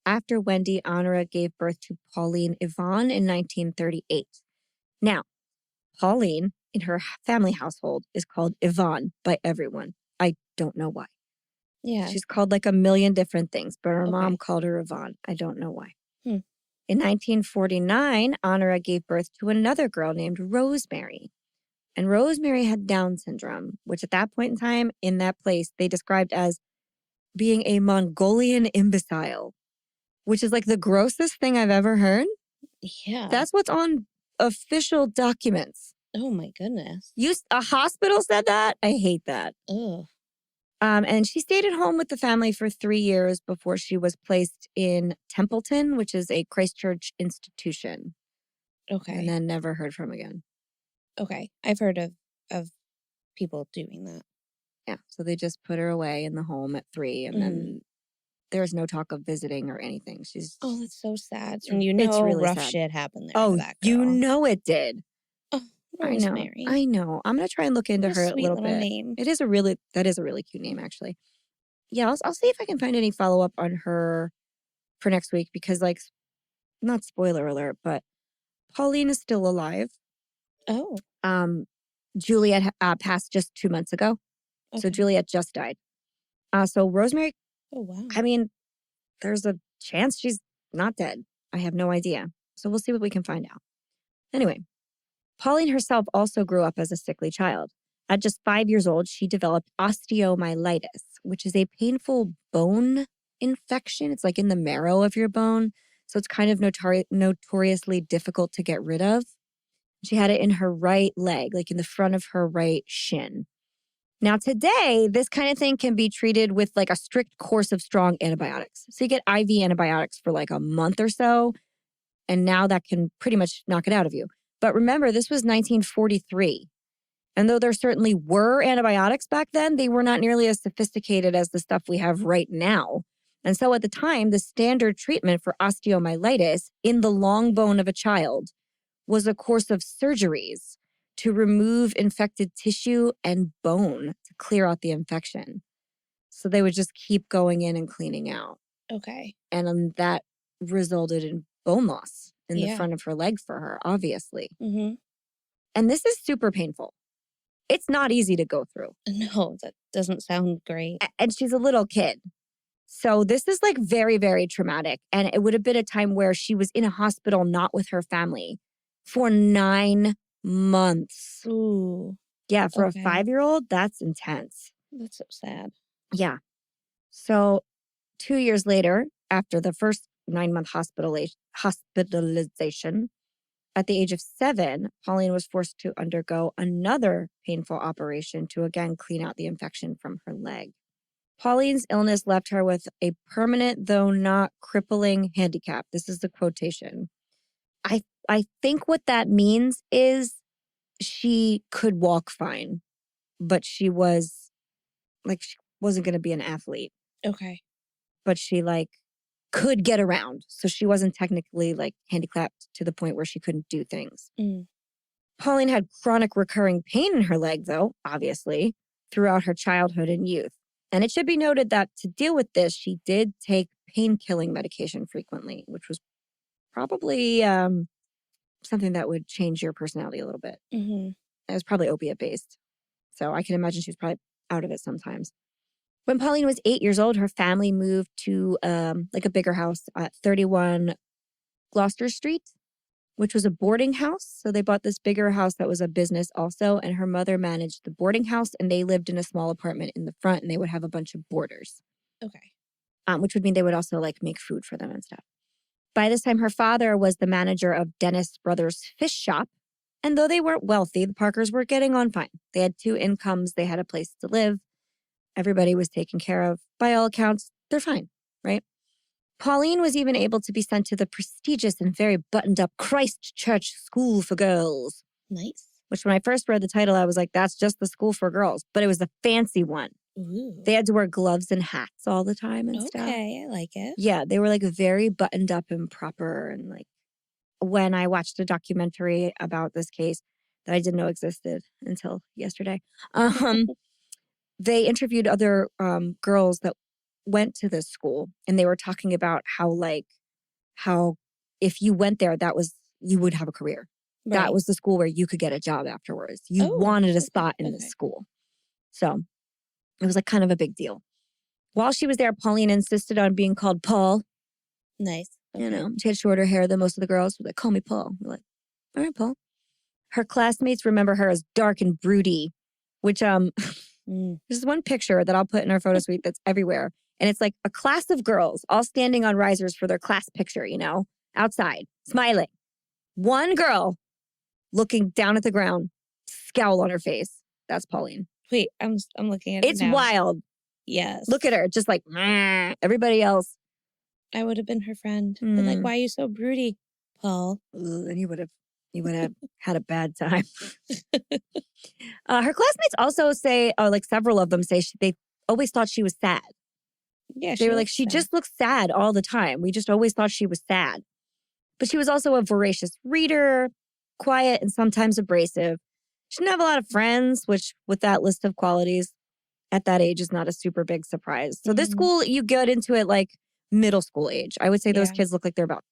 after Wendy, Honora gave birth to Pauline Yvonne in 1938. Now, Pauline in her family household is called Yvonne by everyone. I don't know why. Yeah. She's called like a million different things, but her Okay. mom called her Yvonne. I don't know why. Hmm. In 1949, Honora gave birth to another girl named Rosemary. And Rosemary had Down syndrome, which at that point in time, in that place, they described as being a Mongolian imbecile, which is like the grossest thing I've ever heard. Yeah. That's what's on official documents. Oh my goodness. A hospital said that? I hate that. Ugh. And she stayed at home with the family for 3 years before she was placed in Templeton, which is a Christchurch institution. Okay. And then never heard from again. Okay. I've heard of people doing that. Yeah. So they just put her away in the home at 3 and then there's no talk of visiting or anything. She's Oh, that's so sad. And It's really rough sad. shit happened there. Oh, to that girl. you know it did. Oh, I Rosemary. know. I know. I'm gonna try and look into What a her a sweet little little bit. name. That is a really cute name, actually. Yeah, I'll see if I can find any follow up on her for next week because, like, not spoiler alert, but Pauline is still alive. Oh. Juliet passed just 2 months ago, so Okay. Juliet just died. So Rosemary, Oh wow. I mean, there's a chance she's not dead. I have no idea. So we'll see what we can find out. Anyway, Pauline herself also grew up as a sickly child. At just 5 years old, she developed osteomyelitis, which is a painful bone infection. It's like in the marrow of your bone. So it's kind of notoriously difficult to get rid of. She had it in her right leg, like in the front of her right shin. Now, today, this kind of thing can be treated with like a strict course of strong antibiotics. So you get IV antibiotics for like a month or so, and now that can pretty much knock it out of you. But remember, this was 1943. And though there certainly were antibiotics back then, they were not nearly as sophisticated as the stuff we have right now. And so at the time, the standard treatment for osteomyelitis in the long bone of a child was a course of surgeries to remove infected tissue and bone to clear out the infection. So they would just keep going in and cleaning out. Okay. And that resulted in bone loss in the Yeah. front of her leg for her, obviously. Mm-hmm. And this is super painful. It's not easy to go through. No, that doesn't sound great. And she's a little kid. So this is like very, very traumatic. And it would have been a time where she was in a hospital, not with her family, for 9 months. Ooh, Yeah, for Okay. a 5-year-old, that's intense. that's so sad. Yeah. So 2 years later, after the first 9-month hospitalization, at the age of 7, Pauline was forced to undergo another painful operation to again clean out the infection from her leg. Pauline's illness left her with a permanent, though not crippling, handicap. This is the quotation. I think what that means is she could walk fine, but she wasn't going to be an athlete, Okay. but she could get around. So she wasn't technically handicapped to the point where she couldn't do things. Mm. Pauline had chronic recurring pain in her leg, though, obviously, throughout her childhood and youth. And it should be noted that to deal with this, she did take pain-killing medication frequently, which was probably something that would change your personality a little bit. Mm-hmm. It was probably opiate-based. So I can imagine she was probably out of it sometimes. When Pauline was 8 years old, her family moved to a bigger house at 31 Gloucester Street which was a boarding house. So they bought this bigger house that was a business also. And her mother managed the boarding house and they lived in a small apartment in the front and they would have a bunch of boarders. Okay. Which would mean they would also like make food for them and stuff. By this time, her father was the manager of Dennis Brothers Fish Shop. And though they weren't wealthy, the Parkers were getting on fine. They had 2 incomes. They had a place to live. Everybody was taken care of. By all accounts, they're fine, right? Pauline was even able to be sent to the prestigious and very buttoned-up Christchurch School for Girls. Nice. Which when I first read the title, I was like, that's just the school for girls. But it was the fancy one. Ooh. They had to wear gloves and hats all the time and stuff. Okay, I like it. Yeah, they were like very buttoned up and proper. And like when I watched a documentary about this case that I didn't know existed until yesterday, they interviewed other girls that went to this school and they were talking about how if you went there, you would have a career. Right. That was the school where you could get a job afterwards. You wanted a spot in this school. So it was like kind of a big deal. While she was there, Pauline insisted on being called Paul. Nice. Okay. You know, she had shorter hair than most of the girls. She was like, call me Paul. We're like, all right, Paul. Her classmates remember her as dark and broody, which there's one picture that I'll put in our photo suite that's everywhere. And it's like a class of girls all standing on risers for their class picture, you know, outside, smiling. One girl looking down at the ground, scowl on her face. That's Pauline. Wait, I'm looking at it It's now. wild. Yes. Look at her, just like, meh. Everybody else. I would have been her friend. Been like, why are you so broody, Paul? And you would have had a bad time. Her classmates also say, like several of them say, they always thought she was sad. Yeah, they were like, she just looks sad all the time. We just always thought she was sad. But she was also a voracious reader, quiet and sometimes abrasive. She didn't have a lot of friends, which with that list of qualities at that age is not a super big surprise. So this school, you get into it like middle school age. I would say those kids look like they're about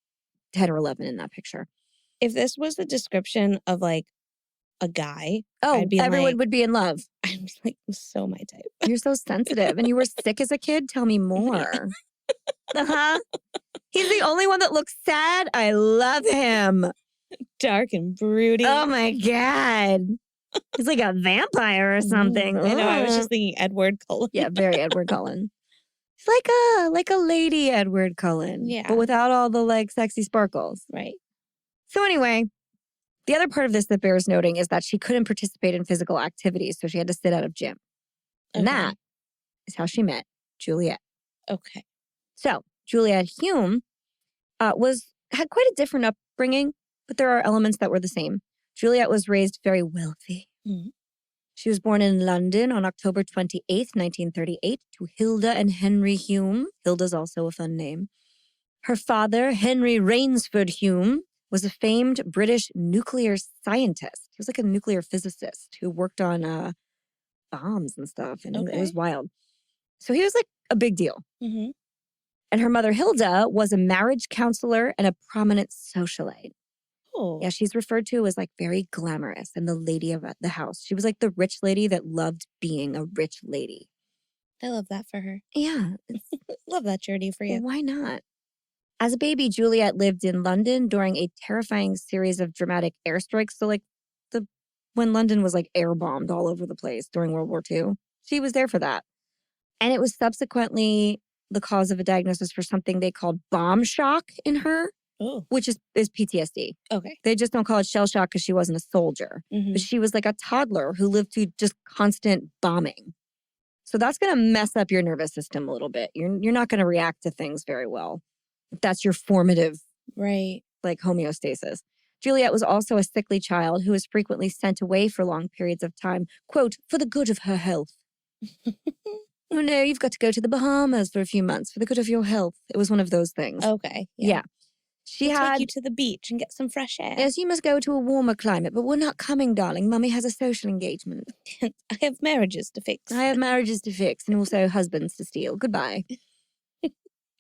10 or 11 in that picture. If this was the description of like a guy, I'd be everyone would be in love. I'm like, so my type. You're so sensitive. And you were sick as a kid? Tell me more. He's the only one that looks sad. I love him. Dark and broody. Oh my God. He's like a vampire or something. I know. I was just thinking Edward Cullen. Yeah, very Edward Cullen. He's like a lady Edward Cullen. Yeah. But without all the like sexy sparkles. Right. So anyway, the other part of this that bears noting is that she couldn't participate in physical activities, so she had to sit out of gym. And that is how she met Juliet. Okay. So Juliette Hulme had quite a different upbringing, but there are elements that were the same. Juliet was raised very wealthy. Mm-hmm. She was born in London on October 28th, 1938, to Hilda and Henry Hulme. Hilda's also a fun name. Her father, Henry Rainsford Hulme, was a famed British nuclear scientist. He was like a nuclear physicist who worked on bombs and stuff, and it was wild. So he was like a big deal. Mm-hmm. And her mother, Hilda, was a marriage counselor and a prominent socialite. Oh. Yeah, she's referred to as like very glamorous and the lady of the house. She was like the rich lady that loved being a rich lady. I love that for her. Yeah. Love that journey for you. Why not? As a baby, Juliet lived in London during a terrifying series of dramatic airstrikes. So like when London was like air bombed all over the place during World War II, she was there for that. And it was subsequently the cause of a diagnosis for something they called bomb shock in her, which is PTSD. Okay. They just don't call it shell shock because she wasn't a soldier. Mm-hmm. But she was like a toddler who lived through just constant bombing. So that's going to mess up your nervous system a little bit. You're not going to react to things very well. If that's your formative, like homeostasis. Juliet was also a sickly child who was frequently sent away for long periods of time, quote, for the good of her health. Oh no, you've got to go to the Bahamas for a few months for the good of your health. It was one of those things. Okay. Yeah. We'll take you to the beach and get some fresh air. Yes, you must go to a warmer climate, but we're not coming, darling. Mummy has a social engagement. I have marriages to fix. And also husbands to steal. Goodbye.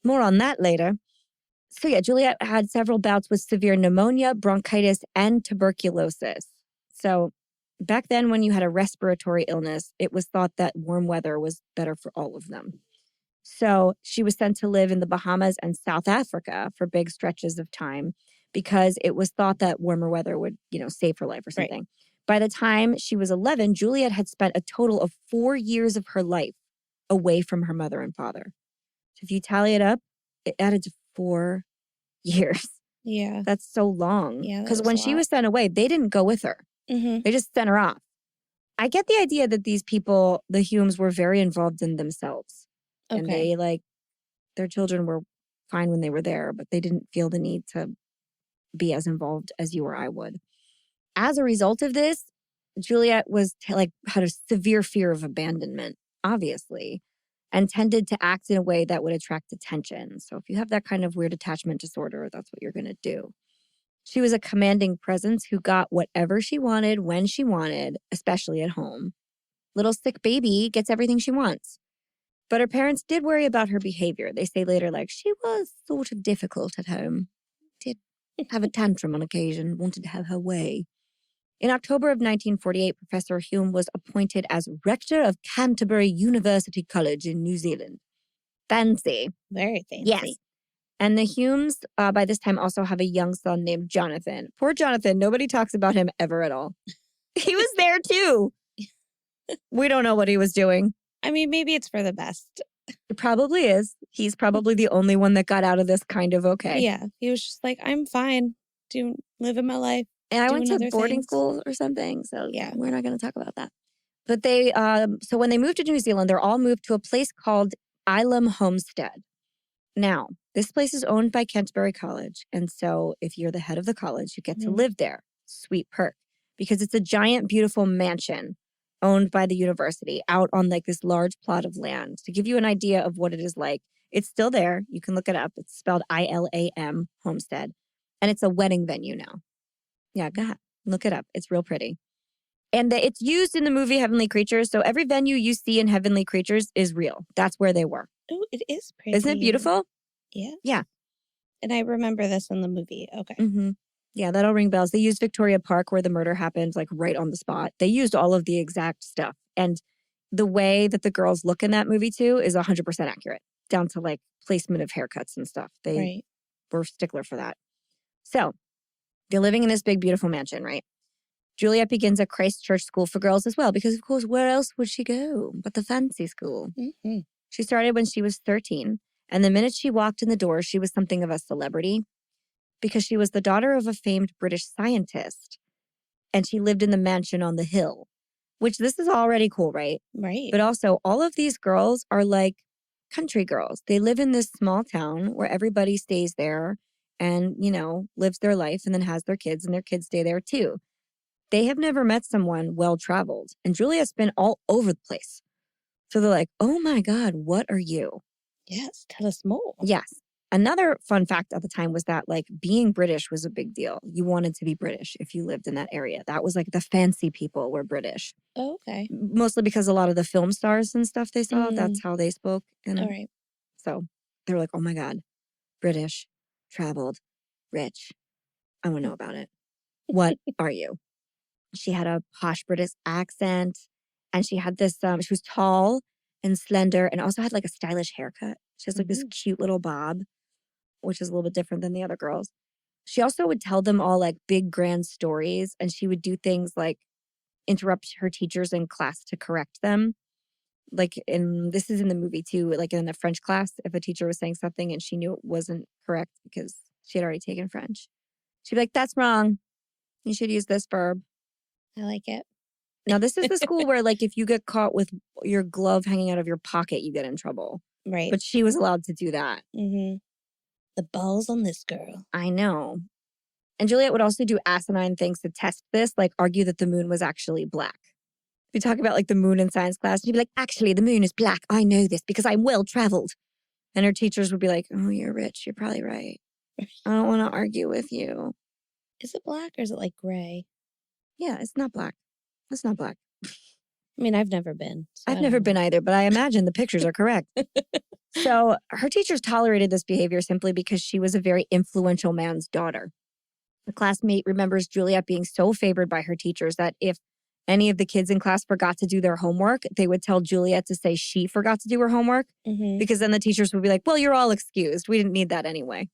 More on that later. So yeah, Juliet had several bouts with severe pneumonia, bronchitis, and tuberculosis. So back then when you had a respiratory illness, it was thought that warm weather was better for all of them. So she was sent to live in the Bahamas and South Africa for big stretches of time. because it was thought that warmer weather would, save her life or something. Right. By the time she was 11, Juliet had spent a total of 4 years of her life away from her mother and father. So if you tally it up, it added to 4 years. Yeah. That's so long. Yeah. Because when she was sent away, they didn't go with her. Mm-hmm. They just sent her off. I get the idea that these people, the Hulmes, were very involved in themselves. Okay. And they, their children were fine when they were there, but they didn't feel the need to be as involved as you or I would. As a result of this, Juliet had a severe fear of abandonment, obviously, and tended to act in a way that would attract attention. So if you have that kind of weird attachment disorder, that's what you're going to do. She was a commanding presence who got whatever she wanted when she wanted, especially at home. Little sick baby gets everything she wants. But her parents did worry about her behavior. They say later, she was sort of difficult at home. Did have a tantrum on occasion, wanted to have her way. In October of 1948, Professor Hulme was appointed as rector of Canterbury University College in New Zealand. Fancy. Very fancy. Yes. And the Hulmes, by this time, also have a young son named Jonathan. Poor Jonathan. Nobody talks about him ever at all. He was there, too. We don't know what he was doing. I mean, maybe it's for the best. It probably is. He's probably the only one that got out of this kind of okay. Yeah. He was just like, I'm fine. Living my life. And I went to boarding school or something. So yeah, we're not going to talk about that. But they, so when they moved to New Zealand, they're all moved to a place called Ilam Homestead. Now, this place is owned by Canterbury College. And so if you're the head of the college, you get to live there. Sweet perk. Because it's a giant, beautiful mansion owned by the university out on this large plot of land. To give you an idea of what it is like, it's still there. You can look it up. It's spelled ILAM Homestead. And it's a wedding venue now. Yeah, go ahead. Look it up. It's real pretty. And it's used in the movie Heavenly Creatures. So every venue you see in Heavenly Creatures is real. That's where they were. Oh, it is pretty. Isn't it beautiful? Yeah. Yeah. And I remember this in the movie. Okay. Mm-hmm. Yeah, that'll ring bells. They used Victoria Park where the murder happened, right on the spot. They used all of the exact stuff. And the way that the girls look in that movie, too, is 100% accurate, down to, placement of haircuts and stuff. They were stickler for that. So they're living in this big, beautiful mansion, right? Juliet begins a Christchurch school for girls as well, because, of course, where else would she go but the fancy school? Mm-hmm. She started when she was 13, and the minute she walked in the door, she was something of a celebrity because she was the daughter of a famed British scientist, and she lived in the mansion on the hill, which this is already cool, right? Right. But also, all of these girls are country girls. They live in this small town where everybody stays there and, lives their life and then has their kids, and their kids stay there too. They have never met someone well-traveled, and Juliet's been all over the place. So they're like, oh my God, what are you? Yes, tell us more. Yes. Another fun fact at the time was that being British was a big deal. You wanted to be British if you lived in that area. That was the fancy people were British. Oh, okay. Mostly because a lot of the film stars and stuff they saw, that's how they spoke. And all right. So they were like, oh my God, British, traveled, rich. I want to know about it. What are you? She had a posh British accent, and she had this, she was tall and slender and also had a stylish haircut. She has this cute little bob, which is a little bit different than the other girls. She also would tell them all big grand stories, and she would do things like interrupt her teachers in class to correct them. This is in the movie too, in the French class, if a teacher was saying something and she knew it wasn't correct because she had already taken French, she'd be like, that's wrong. You should use this verb. I like it. Now, this is the school where, if you get caught with your glove hanging out of your pocket, you get in trouble. Right. But she was allowed to do that. Mm-hmm. The balls on this girl. I know. And Juliet would also do asinine things to test this, argue that the moon was actually black. We talk about, the moon in science class, and she'd be like, actually, the moon is black. I know this because I'm well-traveled. And her teachers would be like, oh, you're rich. You're probably right. I don't want to argue with you. Is it black or is it gray? Yeah, it's not black. It's not black. I mean, I've never been. So I've never been either, but I imagine the pictures are correct. So her teachers tolerated this behavior simply because she was a very influential man's daughter. A classmate remembers Juliet being so favored by her teachers that if any of the kids in class forgot to do their homework, they would tell Juliet to say she forgot to do her homework, because then the teachers would be like, well, you're all excused. We didn't need that anyway.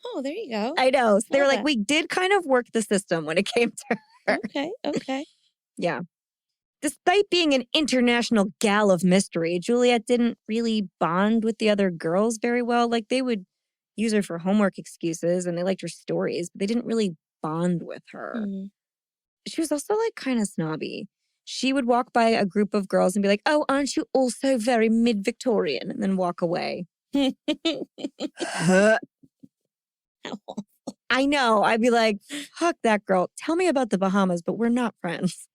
Oh, there you go. I know. So they were Love like, that. we did kind of work the system when it came to her. Okay. Yeah. Despite being an international gal of mystery, Juliet didn't really bond with the other girls very well. Like, they would use her for homework excuses and they liked her stories, but they didn't really bond with her. Mm. She was also like kind of snobby. She would walk by a group of girls and be like, oh, aren't you also very mid-Victorian? And then walk away. Huh. I know. I'd be like, fuck that girl. Tell me about the Bahamas, but we're not friends.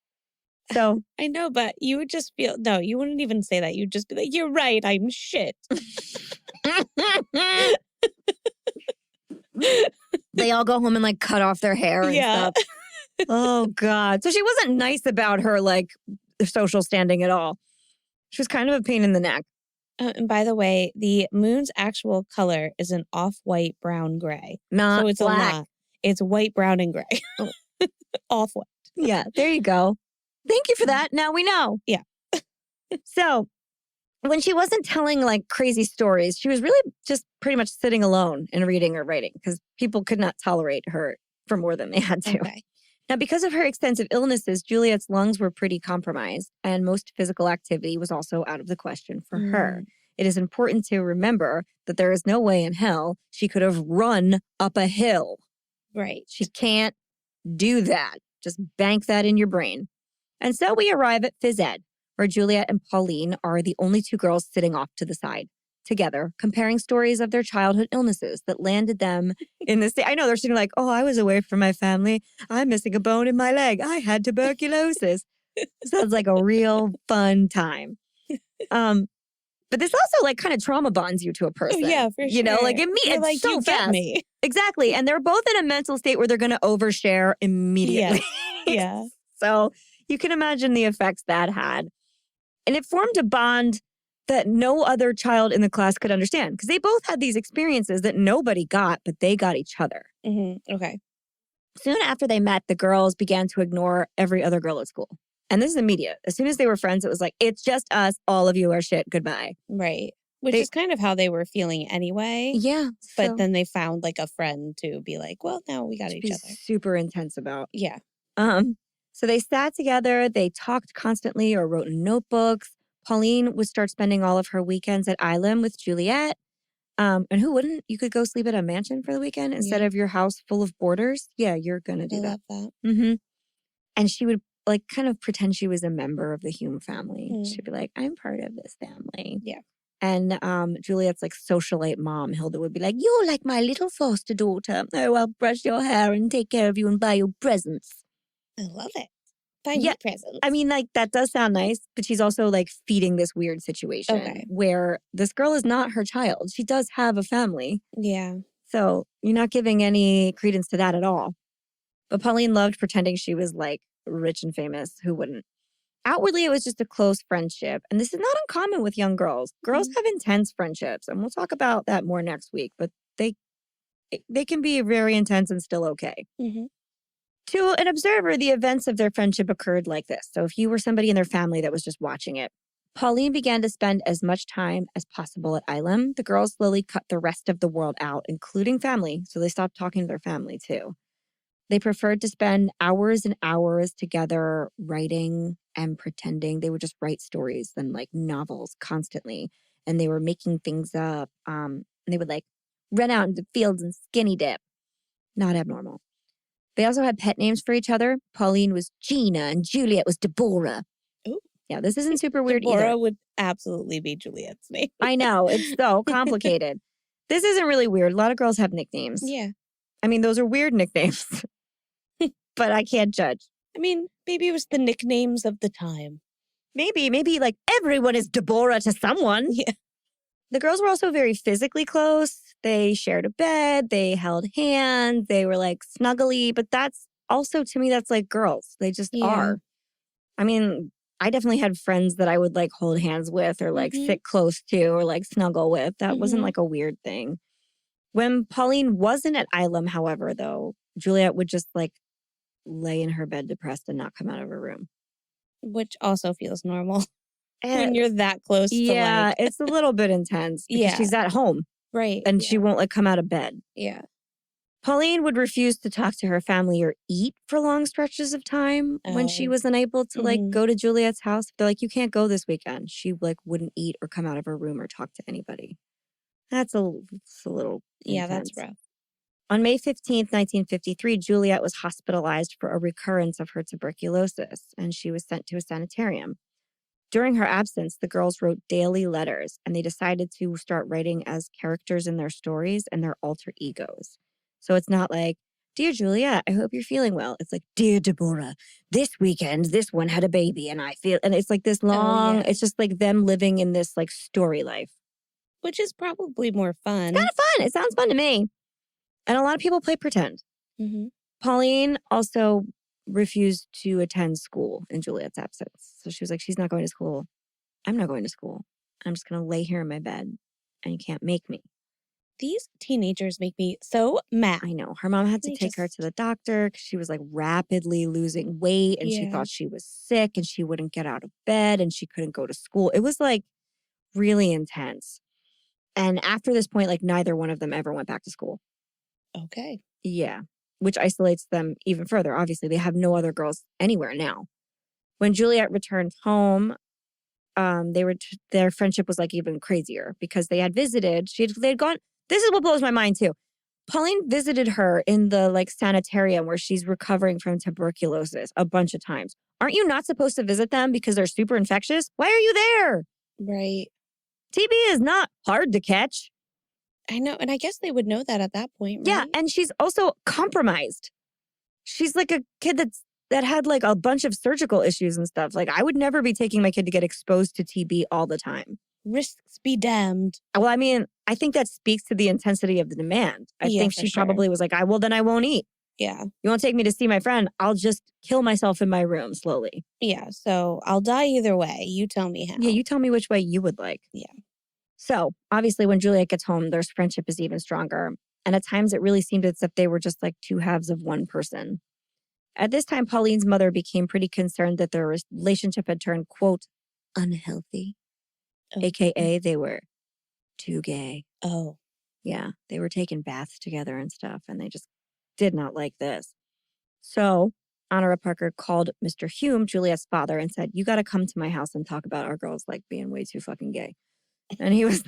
So I know, but you would just feel, no, you wouldn't even say that. You'd just be like, you're right, I'm shit. they all go home and like cut off their hair and Yeah. stuff. Oh, God. So she wasn't nice about her like social standing at all. She was kind of a pain in the neck. And by the way, the moon's actual color is an off-white brown gray. Not So it's black. a lot. It's white, brown, and gray. Oh. Off-white. Yeah, there you go. Thank you for that. Now we know. Yeah. So when she wasn't telling like crazy stories, she was really just pretty much sitting alone and reading or writing because people could not tolerate her for more than they had to. Okay. Now, because of her extensive illnesses, Juliet's lungs were pretty compromised, and most physical activity was also out of the question for her. It is important to remember that there is no way in hell she could have run up a hill. Right. She can't do that. Just bank that in your brain. And so we arrive at phys ed, where Juliet and Pauline are the only two girls sitting off to the side, together, comparing stories of their childhood illnesses that landed them in the state. I know they're sitting like, oh, I was away from my family. I'm missing a bone in my leg. I had tuberculosis. Sounds like a real fun time. But this also like kind of trauma bonds you to a person. Oh, yeah, for sure. You know, like You're it's like, so you fast. get me. Exactly. And they're both in a mental state where they're going to overshare immediately. Yeah. So you can imagine the effects that had. And it formed a bond that no other child in the class could understand because they both had these experiences that nobody got, but they got each other. Mm-hmm. Okay. Soon after they met, the girls began to ignore every other girl at school. And this is immediate. As soon as they were friends, it was like, it's just us. All of you are shit. Goodbye. Right. Which is kind of how they were feeling anyway. Yeah. But then they found like a friend to be like, well, now we got each other. Super intense about. Yeah. So they sat together. They talked constantly or wrote in notebooks. Pauline would start spending all of her weekends at Island with Juliet. And who wouldn't? You could go sleep at a mansion for the weekend instead of your house full of boarders. Yeah, you're going to do that. I love that. Mm-hmm. And she would like kind of pretend she was a member of the Hume family. She'd be like, I'm part of this family. Yeah. And Juliet's like socialite mom, Hilda, would be like, you're like my little foster daughter. Oh, I'll brush your hair and take care of you and buy you presents. I love it. Buy me presents. I mean, like, that does sound nice, but she's also like feeding this weird situation where this girl is not her child. She does have a family. Yeah. So you're not giving any credence to that at all. But Pauline loved pretending she was like rich and famous. Who wouldn't? Outwardly, it was just a close friendship. And this is not uncommon with young girls. Girls have intense friendships. And we'll talk about that more next week. But they can be very intense and still okay. Mm-hmm. To an observer, the events of their friendship occurred like this. So if you were somebody in their family that was just watching it, Pauline began to spend as much time as possible at Ilum. The girls slowly cut the rest of the world out, including family. So they stopped talking to their family too. They preferred to spend hours and hours together writing and pretending. They would just write stories and like novels constantly. And they were making things up. And they would like run out into fields and skinny dip. Not abnormal. They also had pet names for each other. Pauline was Gina and Juliet was Deborah. Ooh. Yeah, this isn't super weird either. Deborah would absolutely be Juliet's name. I know. It's so complicated. This isn't really weird. A lot of girls have nicknames. Yeah. I mean, those are weird nicknames. But I can't judge. I mean, maybe it was the nicknames of the time. Maybe like everyone is Deborah to someone. Yeah. The girls were also very physically close. They shared a bed. They held hands. They were like snuggly. But that's also, to me, that's like girls. They just are. I mean, I definitely had friends that I would like hold hands with or like sit close to or like snuggle with. That wasn't like a weird thing. When Pauline wasn't at Ilum, however, though, Juliet would just like lay in her bed depressed and not come out of her room. Which also feels normal. When you're that close to like... it's a little bit intense because she's at home. Right. And she won't like come out of bed. Yeah. Pauline would refuse to talk to her family or eat for long stretches of time when she was unable to go to Juliet's house. They're like, you can't go this weekend. She wouldn't eat or come out of her room or talk to anybody. That's a little Yeah, intense. that's rough. On May 15th, 1953, Juliet was hospitalized for a recurrence of her tuberculosis, and she was sent to a sanitarium. During her absence, the girls wrote daily letters, and they decided to start writing as characters in their stories and their alter egos. So it's not like, Dear Juliet, I hope you're feeling well. It's like, Dear Deborah, this weekend, this one had a baby, and I feel, and it's like this long, it's just like them living in this story life. Which is probably more fun. It's kind of fun. It sounds fun to me. And a lot of people play pretend. Pauline also refused to attend school in Juliet's absence. So she was like, she's not going to school. I'm not going to school. I'm just going to lay here in my bed and you can't make me. These teenagers make me so mad. I know. Her mom had to take her to the doctor because she was rapidly losing weight and she thought she was sick and she wouldn't get out of bed and she couldn't go to school. It was really intense. And after this point, neither one of them ever went back to school. Okay. Yeah. Which isolates them even further. Obviously, they have no other girls anywhere now. When Juliet returned home, their friendship was even crazier because they had visited. They'd gone. This is what blows my mind too. Pauline visited her in the sanitarium where she's recovering from tuberculosis a bunch of times. Aren't you not supposed to visit them because they're super infectious? Why are you there? Right. TB is not hard to catch. I know. And I guess they would know that at that point, right? Yeah. And she's also compromised. She's a kid that had a bunch of surgical issues and stuff. I would never be taking my kid to get exposed to TB all the time. Risks be damned. Well, I mean, I think that speaks to the intensity of the demand. I think she probably was well, then I won't eat. Yeah. You won't take me to see my friend. I'll just kill myself in my room slowly. Yeah. So I'll die either way. You tell me how. Yeah. You tell me which way you would like. Yeah. So obviously when Juliet gets home, their friendship is even stronger. And at times it really seemed as if they were just two halves of one person. At this time, Pauline's mother became pretty concerned that their relationship had turned, quote, unhealthy. Oh. AKA they were too gay. Oh. Yeah. They were taking baths together and stuff. And they just did not like this. So Honora Parker called Mr. Hulme, Juliet's father, and said, you got to come to my house and talk about our girls being way too fucking gay. And he was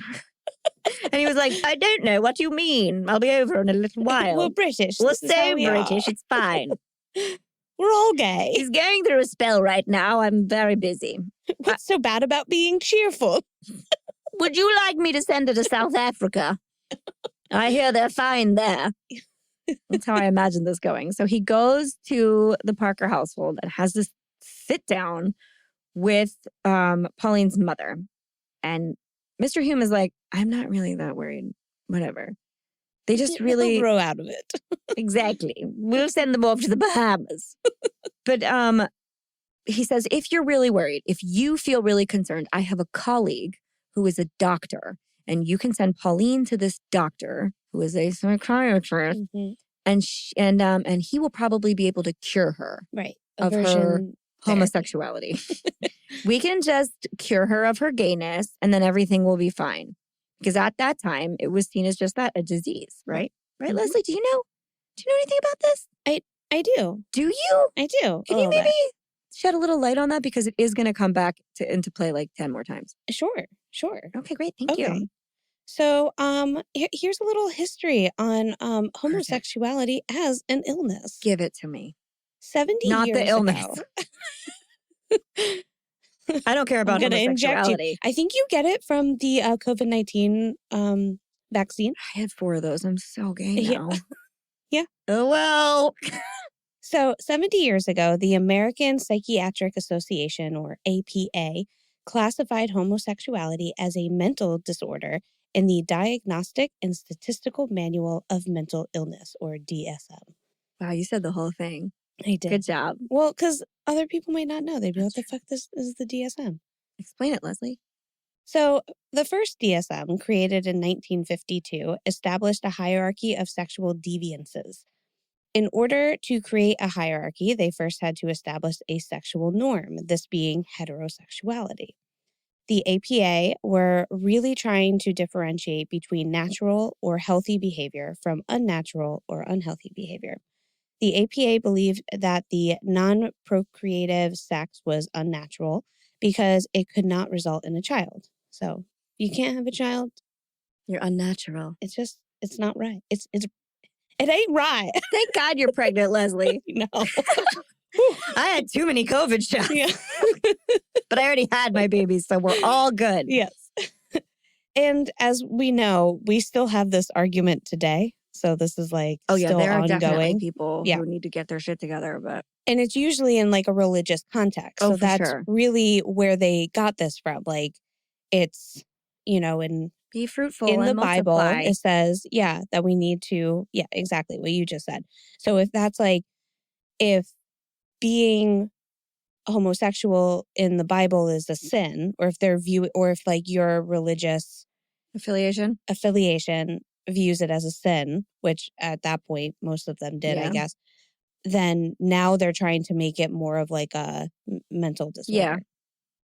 like, I don't know what you mean. I'll be over in a little while. We're British. We're so British. It's fine. We're all gay. He's going through a spell right now. I'm very busy. What's so bad about being cheerful? Would you like me to send her to South Africa? I hear they're fine there. That's how I imagine this going. So he goes to the Parker household and has this sit down with Pauline's mother. And Mr. Hulme is like, I'm not really that worried. Whatever. They just really grow out of it. Exactly. We'll send them off to the Bahamas. But he says, if you're really worried, if you feel really concerned, I have a colleague who is a doctor, and you can send Pauline to this doctor who is a psychiatrist, and he will probably be able to cure her of her homosexuality. We can just cure her of her gayness, and then everything will be fine. Because at that time, it was seen as just that, a disease, right? Right, Leslie? Do you know anything about this? I do. Do you? I do. Can you maybe shed a little light on that? Because it is going to come back into play 10 more times. Sure. Okay, great. Thank you. So here's a little history on homosexuality as an illness. Give it to me. 70 Not years the illness. ago. I don't care about homosexuality. I think you get it from the COVID-19 vaccine. I had 4 of those. I'm so gay now. Yeah. Oh, well. So 70 years ago, the American Psychiatric Association, or APA, classified homosexuality as a mental disorder in the Diagnostic and Statistical Manual of Mental Illness, or DSM. Wow, you said the whole thing. I did. Good job. Well, because other people might not know. They'd be like, what the fuck this is the DSM? Explain it, Leslie. So the first DSM, created in 1952, established a hierarchy of sexual deviances. In order to create a hierarchy, they first had to establish a sexual norm, this being heterosexuality. the APA were really trying to differentiate between natural or healthy behavior from unnatural or unhealthy behavior. The APA believed that the non-procreative sex was unnatural because it could not result in a child. So you can't have a child. You're unnatural. It's not right. It ain't right. Thank God you're pregnant, Leslie. No. I had too many COVID shots. Yeah. But I already had my baby, so we're all good. Yes. And as we know, we still have this argument today. So this is like still there are ongoing. definitely people who need to get their shit together, but and it's usually in like a religious context. Oh, so for that's sure. really where they got this from. Like it's, in be fruitful in and the Bible, multiply. it says, that we need to, exactly what you just said. So if that's like, if being homosexual in the Bible is a sin, or if if like your religious affiliation views it as a sin, which at that point, most of them did, Yeah. I guess, then now they're trying to make it more of like a mental disorder. Yeah.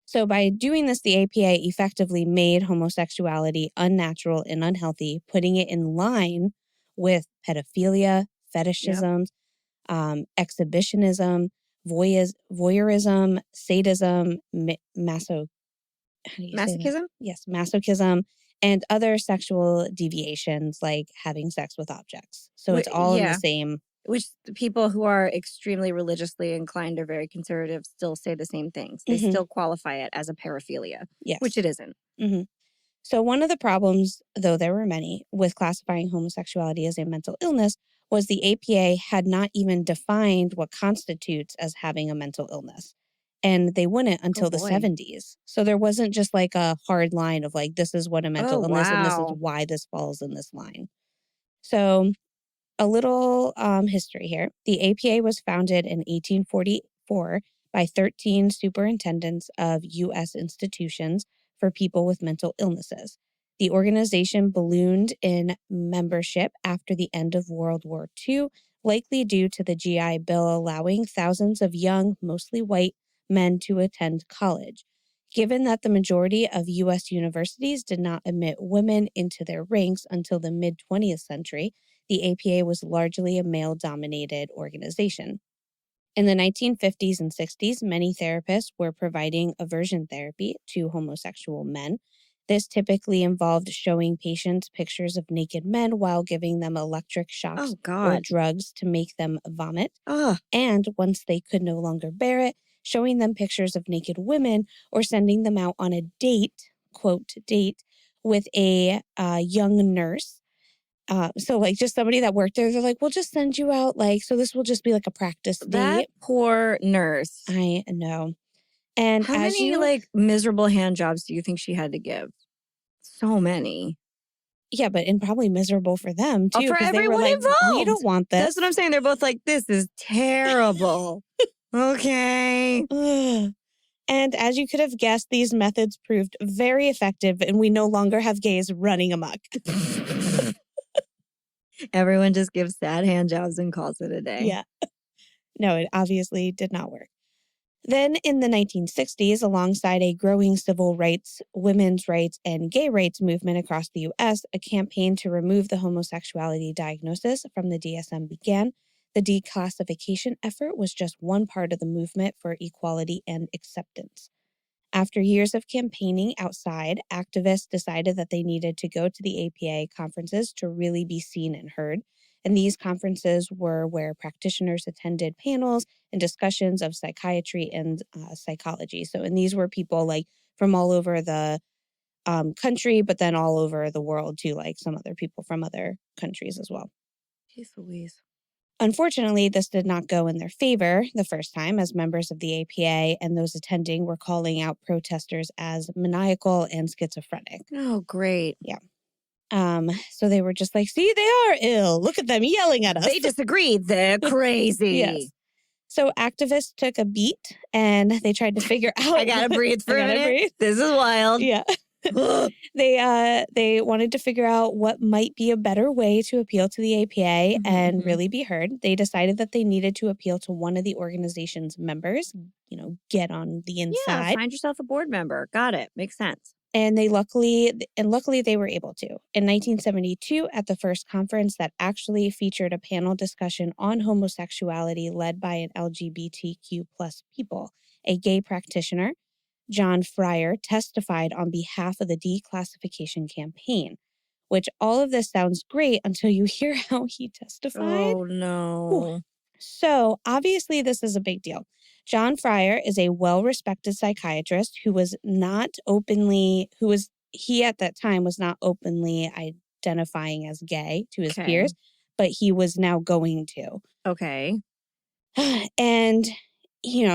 So by doing this, the APA effectively made homosexuality unnatural and unhealthy, putting it in line with pedophilia, fetishism, exhibitionism, voyeurism, sadism, masochism? Yes, masochism, and other sexual deviations like having sex with objects. So it's all in the same. Which people who are extremely religiously inclined or very conservative still say the same things. They still qualify it as a paraphilia, which it isn't. Mm-hmm. So one of the problems, though there were many, with classifying homosexuality as a mental illness was the APA had not even defined what constitutes as having a mental illness. And they wouldn't until the 70s. So there wasn't just like a hard line of like, this is what a mental illness and this is why this falls in this line. So a little history here. The APA was founded in 1844 by 13 superintendents of U.S. institutions for people with mental illnesses. The organization ballooned in membership after the end of World War II, likely due to the GI Bill allowing thousands of young, mostly white men to attend college. Given that the majority of U.S. universities did not admit women into their ranks until the mid-20th century, the APA was largely a male-dominated organization. In the 1950s and 60s, many therapists were providing aversion therapy to homosexual men. This typically involved showing patients pictures of naked men while giving them electric shocks or drugs to make them vomit. And once they could no longer bear it, showing them pictures of naked women or sending them out on a date, quote, date, with a young nurse. So like just somebody that worked there, they're like, we'll just send you out so this will just be like a practice date. That poor nurse. I know. And how many miserable hand jobs do you think she had to give? So many. Yeah, but and probably miserable for them too. For everyone involved. We don't want this. That's what I'm saying. They're both like, this is terrible. Okay. And as you could have guessed, these methods proved very effective, and we no longer have gays running amok. Everyone just gives sad hand jobs and calls it a day. Yeah. No, it obviously did not work. Then in the 1960s, alongside a growing civil rights, women's rights, and gay rights movement across the U.S., a campaign to remove the homosexuality diagnosis from the DSM began. The declassification effort was just one part of the movement for equality and acceptance. After years of campaigning outside, activists decided that they needed to go to the APA conferences to really be seen and heard. And these conferences were where practitioners attended panels and discussions of psychiatry and psychology. And these were people from all over the country, but then all over the world too, some other people from other countries as well. Jeez Louise. Unfortunately, this did not go in their favor the first time, as members of the APA and those attending were calling out protesters as maniacal and schizophrenic. Oh, great. Yeah. So they were just like, see, they are ill. Look at them yelling at us. They disagree. They're crazy. Yes. So activists took a beat and they tried to figure out. I gotta breathe for a minute. This is wild. Yeah. They wanted to figure out what might be a better way to appeal to the APA and really be heard. They decided that they needed to appeal to one of the organization's members, get on the inside. Yeah, find yourself a board member. Got it. Makes sense. And luckily they were able to. In 1972, at the first conference that actually featured a panel discussion on homosexuality led by an LGBTQ plus people, a gay practitioner, John Fryer, testified on behalf of the declassification campaign, which all of this sounds great until you hear how he testified. Oh, no. Ooh. So obviously this is a big deal. John Fryer is a well-respected psychiatrist he at that time was not openly identifying as gay to his peers, but he was now going to. Okay. And,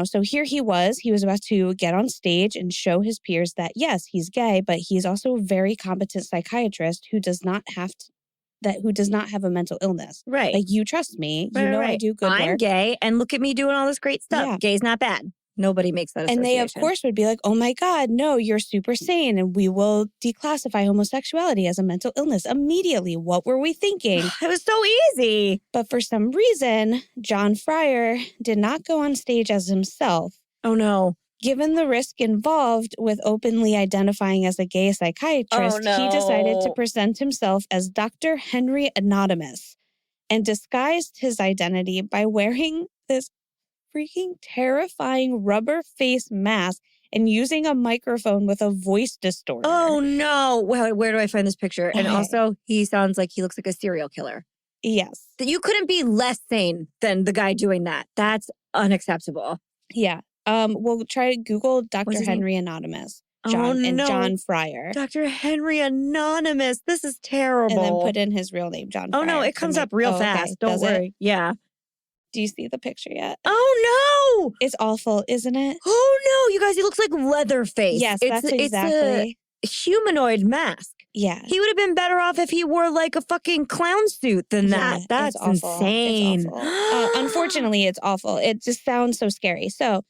so here he was about to get on stage and show his peers that, yes, he's gay, but he's also a very competent psychiatrist who does not have a mental illness. Right. Like, you trust me. Right, I do good work. I'm gay, and look at me doing all this great stuff. Yeah. Gay's not bad. Nobody makes that association. And they, of course, would be like, oh my God, no, you're super sane, and we will declassify homosexuality as a mental illness immediately. What were we thinking? It was so easy. But for some reason, John Fryer did not go on stage as himself. Oh, no. Given the risk involved with openly identifying as a gay psychiatrist, he decided to present himself as Dr. Henry Anonymous and disguised his identity by wearing this freaking terrifying rubber face mask and using a microphone with a voice distorter. Oh, no. Well, where do I find this picture? Okay. And also, he sounds like he looks like a serial killer. Yes. You couldn't be less sane than the guy doing that. That's unacceptable. Yeah. We'll try to Google Dr. Henry Anonymous. John Fryer. Dr. Henry Anonymous. This is terrible. And then put in his real name, John Fryer. Oh, no, it comes up real fast. Okay. Don't worry. Yeah. Do you see the picture yet? Oh, no. It's awful, isn't it? Oh, no. You guys, he looks like Leatherface. Yes, that's exactly. It's a humanoid mask. Yeah. He would have been better off if he wore like a fucking clown suit than that. That's insane. It's awful. Unfortunately, it's awful. It just sounds so scary. So,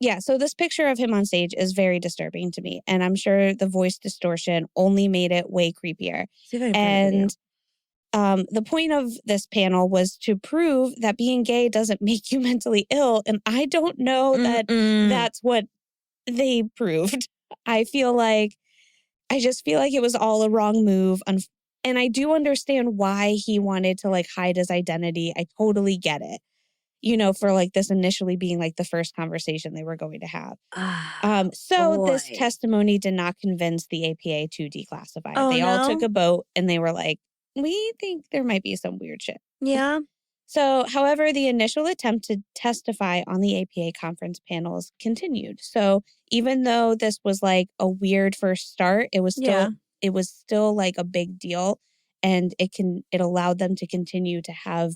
yeah, so this picture of him on stage is very disturbing to me. And I'm sure the voice distortion only made it way creepier. And the point of this panel was to prove that being gay doesn't make you mentally ill. And I don't know that that's what they proved. I just feel like it was all a wrong move. And I do understand why he wanted to like hide his identity. I totally get it. For like this initially being like the first conversation they were going to have. This testimony did not convince the APA to declassify. They all took a vote and they were like, we think there might be some weird shit. Yeah. So, however, the initial attempt to testify on the APA conference panels continued. So even though this was like a weird first start, it was still like a big deal. And it allowed them to continue to have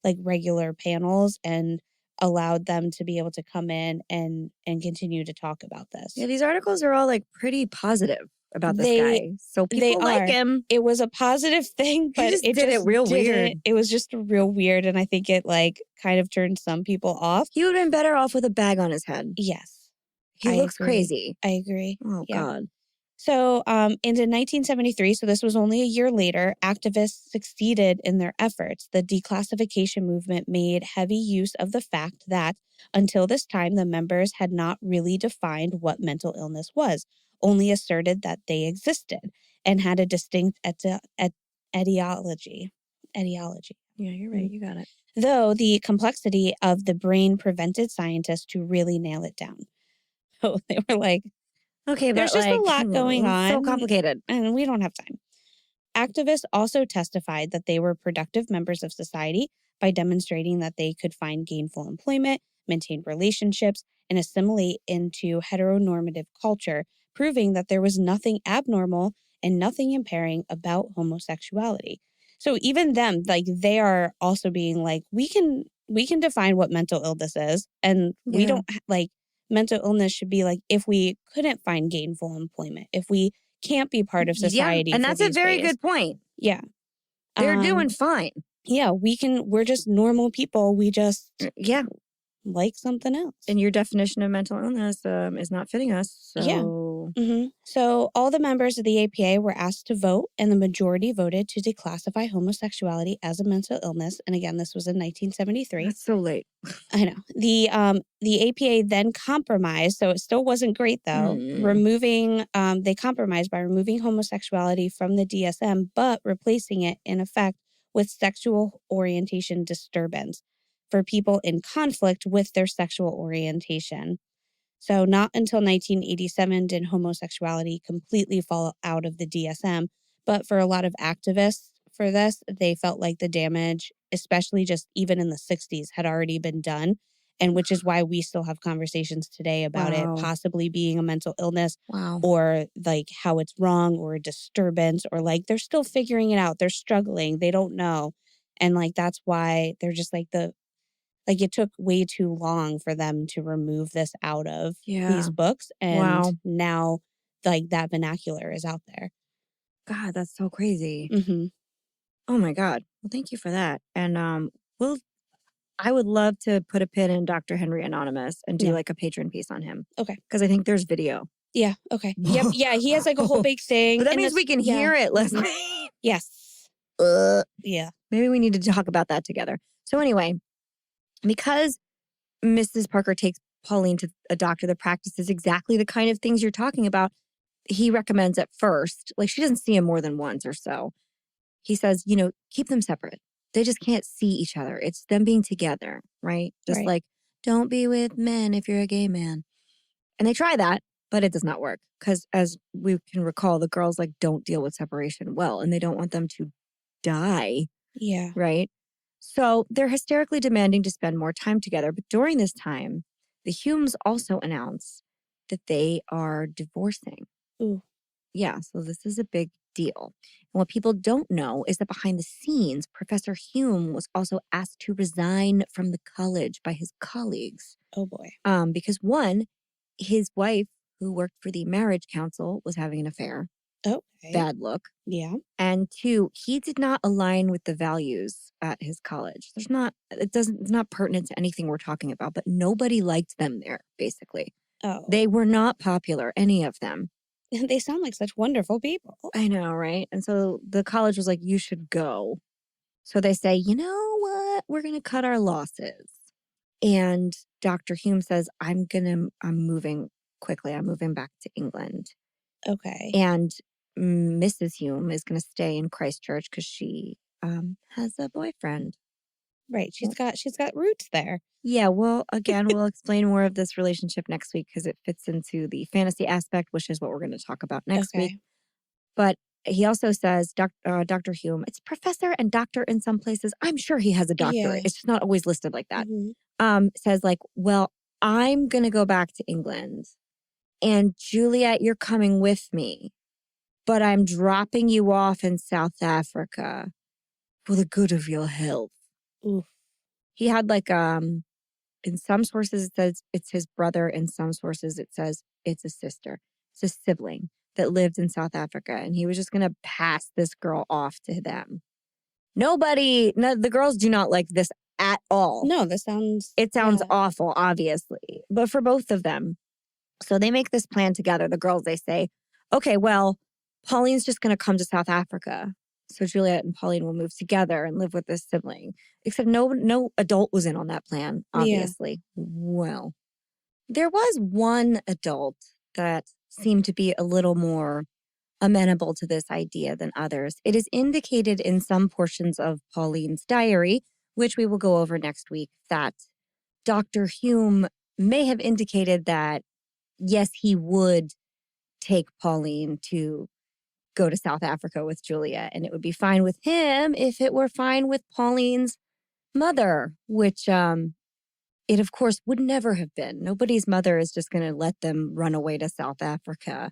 like regular panels and allowed them to be able to come in and continue to talk about this. Yeah, these articles are all like pretty positive about this guy. So people like him. It was a positive thing, but it did it real weird. It was just real weird. And I think it like kind of turned some people off. He would have been better off with a bag on his head. Yes. He looks crazy. I agree. Oh, yeah. God. So, and in 1973, so this was only a year later, activists succeeded in their efforts. The declassification movement made heavy use of the fact that until this time, the members had not really defined what mental illness was, only asserted that they existed and had a distinct etiology. Yeah, you're right. You got it. Though the complexity of the brain prevented scientists to really nail it down. So they were like, okay, there's just a lot going on. So complicated. And we don't have time. Activists also testified that they were productive members of society by demonstrating that they could find gainful employment, maintain relationships, and assimilate into heteronormative culture, proving that there was nothing abnormal and nothing impairing about homosexuality. So even them, like they are also being like, we can define what mental illness is, and we don't like mental illness should be like if we couldn't find gainful employment, if we can't be part of society. Yeah, and that's a very good point. Yeah. They're doing fine. Yeah, we're just normal people. We just like something else. And your definition of mental illness is not fitting us. So So all the members of the APA were asked to vote, and the majority voted to declassify homosexuality as a mental illness. And again, this was in 1973. That's so late. I know. The APA then compromised, so it still wasn't great though. They compromised by removing homosexuality from the DSM, but replacing it in effect with sexual orientation disturbance for people in conflict with their sexual orientation. So not until 1987 did homosexuality completely fall out of the DSM. But for a lot of activists for this, they felt like the damage, especially just even in the 60s, had already been done. And which is why we still have conversations today about it possibly being a mental illness or like how it's wrong or a disturbance or like they're still figuring it out. They're struggling. They don't know. And like that's why they're just like it took way too long for them to remove this out of these books. And now like that vernacular is out there. God, that's so crazy. Mm-hmm. Oh my God. Well, thank you for that. And I would love to put a pin in Dr. Henry Anonymous and do like a patron piece on him. Okay. Because I think there's video. Yeah. Okay. Yep. Yeah. He has like a whole big thing. But that means we can hear it, Leslie. Yes. Yeah. Maybe we need to talk about that together. So anyway, because Mrs. Parker takes Pauline to a doctor that practices exactly the kind of things you're talking about, he recommends at first, like she doesn't see him more than once or so. He says, keep them separate. They just can't see each other. It's them being together, right? Just like, don't be with men if you're a gay man. And they try that, but it does not work. Because as we can recall, the girls like don't deal with separation well, and they don't want them to die. Yeah. Right? So they're hysterically demanding to spend more time together. But during this time, the Hulmes also announce that they are divorcing. Ooh. Yeah, so this is a big deal. And what people don't know is that behind the scenes, Professor Hulme was also asked to resign from the college by his colleagues. Oh boy. Because one, his wife, who worked for the marriage council, was having an affair. Okay. Bad look. Yeah. And two, he did not align with the values at his college. It's not pertinent to anything we're talking about, but nobody liked them there, basically. Oh. They were not popular, any of them. They sound like such wonderful people. I know, right? And so the college was like, you should go. So they say, you know what? We're going to cut our losses. And Dr. Hulme says, I'm moving quickly. I'm moving back to England. Okay. And Mrs. Hulme is going to stay in Christchurch because she has a boyfriend. Right. She's got roots there. Yeah. Well, again, we'll explain more of this relationship next week because it fits into the fantasy aspect, which is what we're going to talk about next week. But he also says, Dr. Hulme, it's professor and doctor in some places. I'm sure he has a doctorate. Yeah. It's just not always listed like that. Mm-hmm. Says like, well, I'm going to go back to England. And Juliet, you're coming with me. But I'm dropping you off in South Africa for the good of your health. Oof. He had like, in some sources it says it's his brother. In some sources it says it's a sister. It's a sibling that lived in South Africa. And he was just going to pass this girl off to them. The girls do not like this at all. No, it sounds awful, obviously. But for both of them. So they make this plan together. The girls, they say, okay, well, Pauline's just going to come to South Africa. So Juliet and Pauline will move together and live with this sibling. Except no adult was in on that plan, obviously. Yeah. Well, there was one adult that seemed to be a little more amenable to this idea than others. It is indicated in some portions of Pauline's diary, which we will go over next week, that Dr. Hulme may have indicated that, yes, he would take Pauline to go to South Africa with Juliet, and it would be fine with him if it were fine with Pauline's mother, which it, of course, would never have been. Nobody's mother is just going to let them run away to South Africa.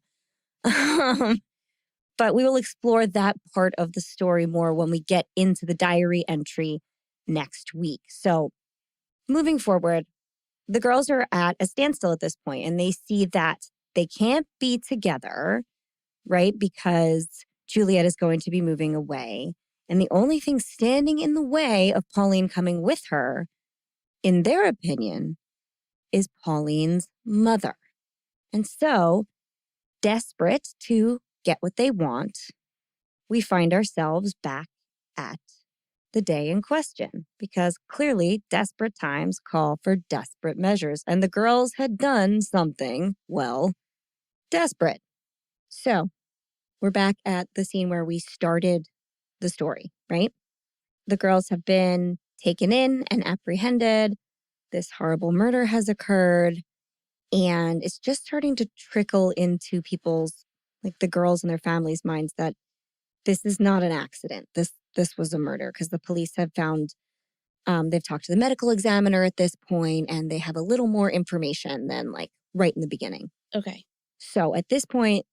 But we will explore that part of the story more when we get into the diary entry next week. So moving forward, the girls are at a standstill at this point, and they see that they can't be together, right? Because Juliet is going to be moving away. And the only thing standing in the way of Pauline coming with her, in their opinion, is Pauline's mother. And so, desperate to get what they want, we find ourselves back at the day in question, because clearly desperate times call for desperate measures, and the girls had done something, well, desperate. So we're back at the scene where we started the story, right? The girls have been taken in and apprehended. This horrible murder has occurred, and it's just starting to trickle into people's, like the girls and their families' minds, that this is not an accident. This was a murder, because the police have found, they've talked to the medical examiner at this point, and they have a little more information than like right in the beginning. Okay. So at this point,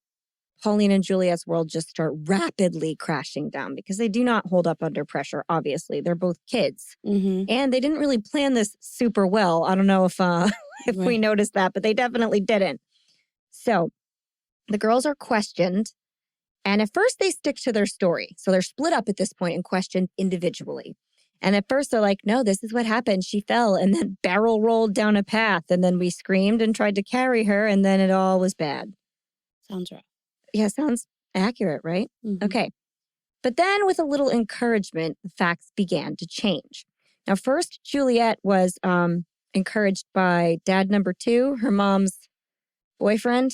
Pauline and Juliet's world just start rapidly crashing down because they do not hold up under pressure, obviously. They're both kids. Mm-hmm. And they didn't really plan this super well. I don't know if if we noticed that, but they definitely didn't. So the girls are questioned. And at first they stick to their story. So they're split up at this point and questioned individually. And at first they're like, no, this is what happened. She fell and then barrel rolled down a path. And then we screamed and tried to carry her. And then it all was bad. Sounds rough. Yeah, sounds accurate, right? Mm-hmm. Okay. But then with a little encouragement, the facts began to change. Now, first, Juliet was encouraged by dad number 2, her mom's boyfriend.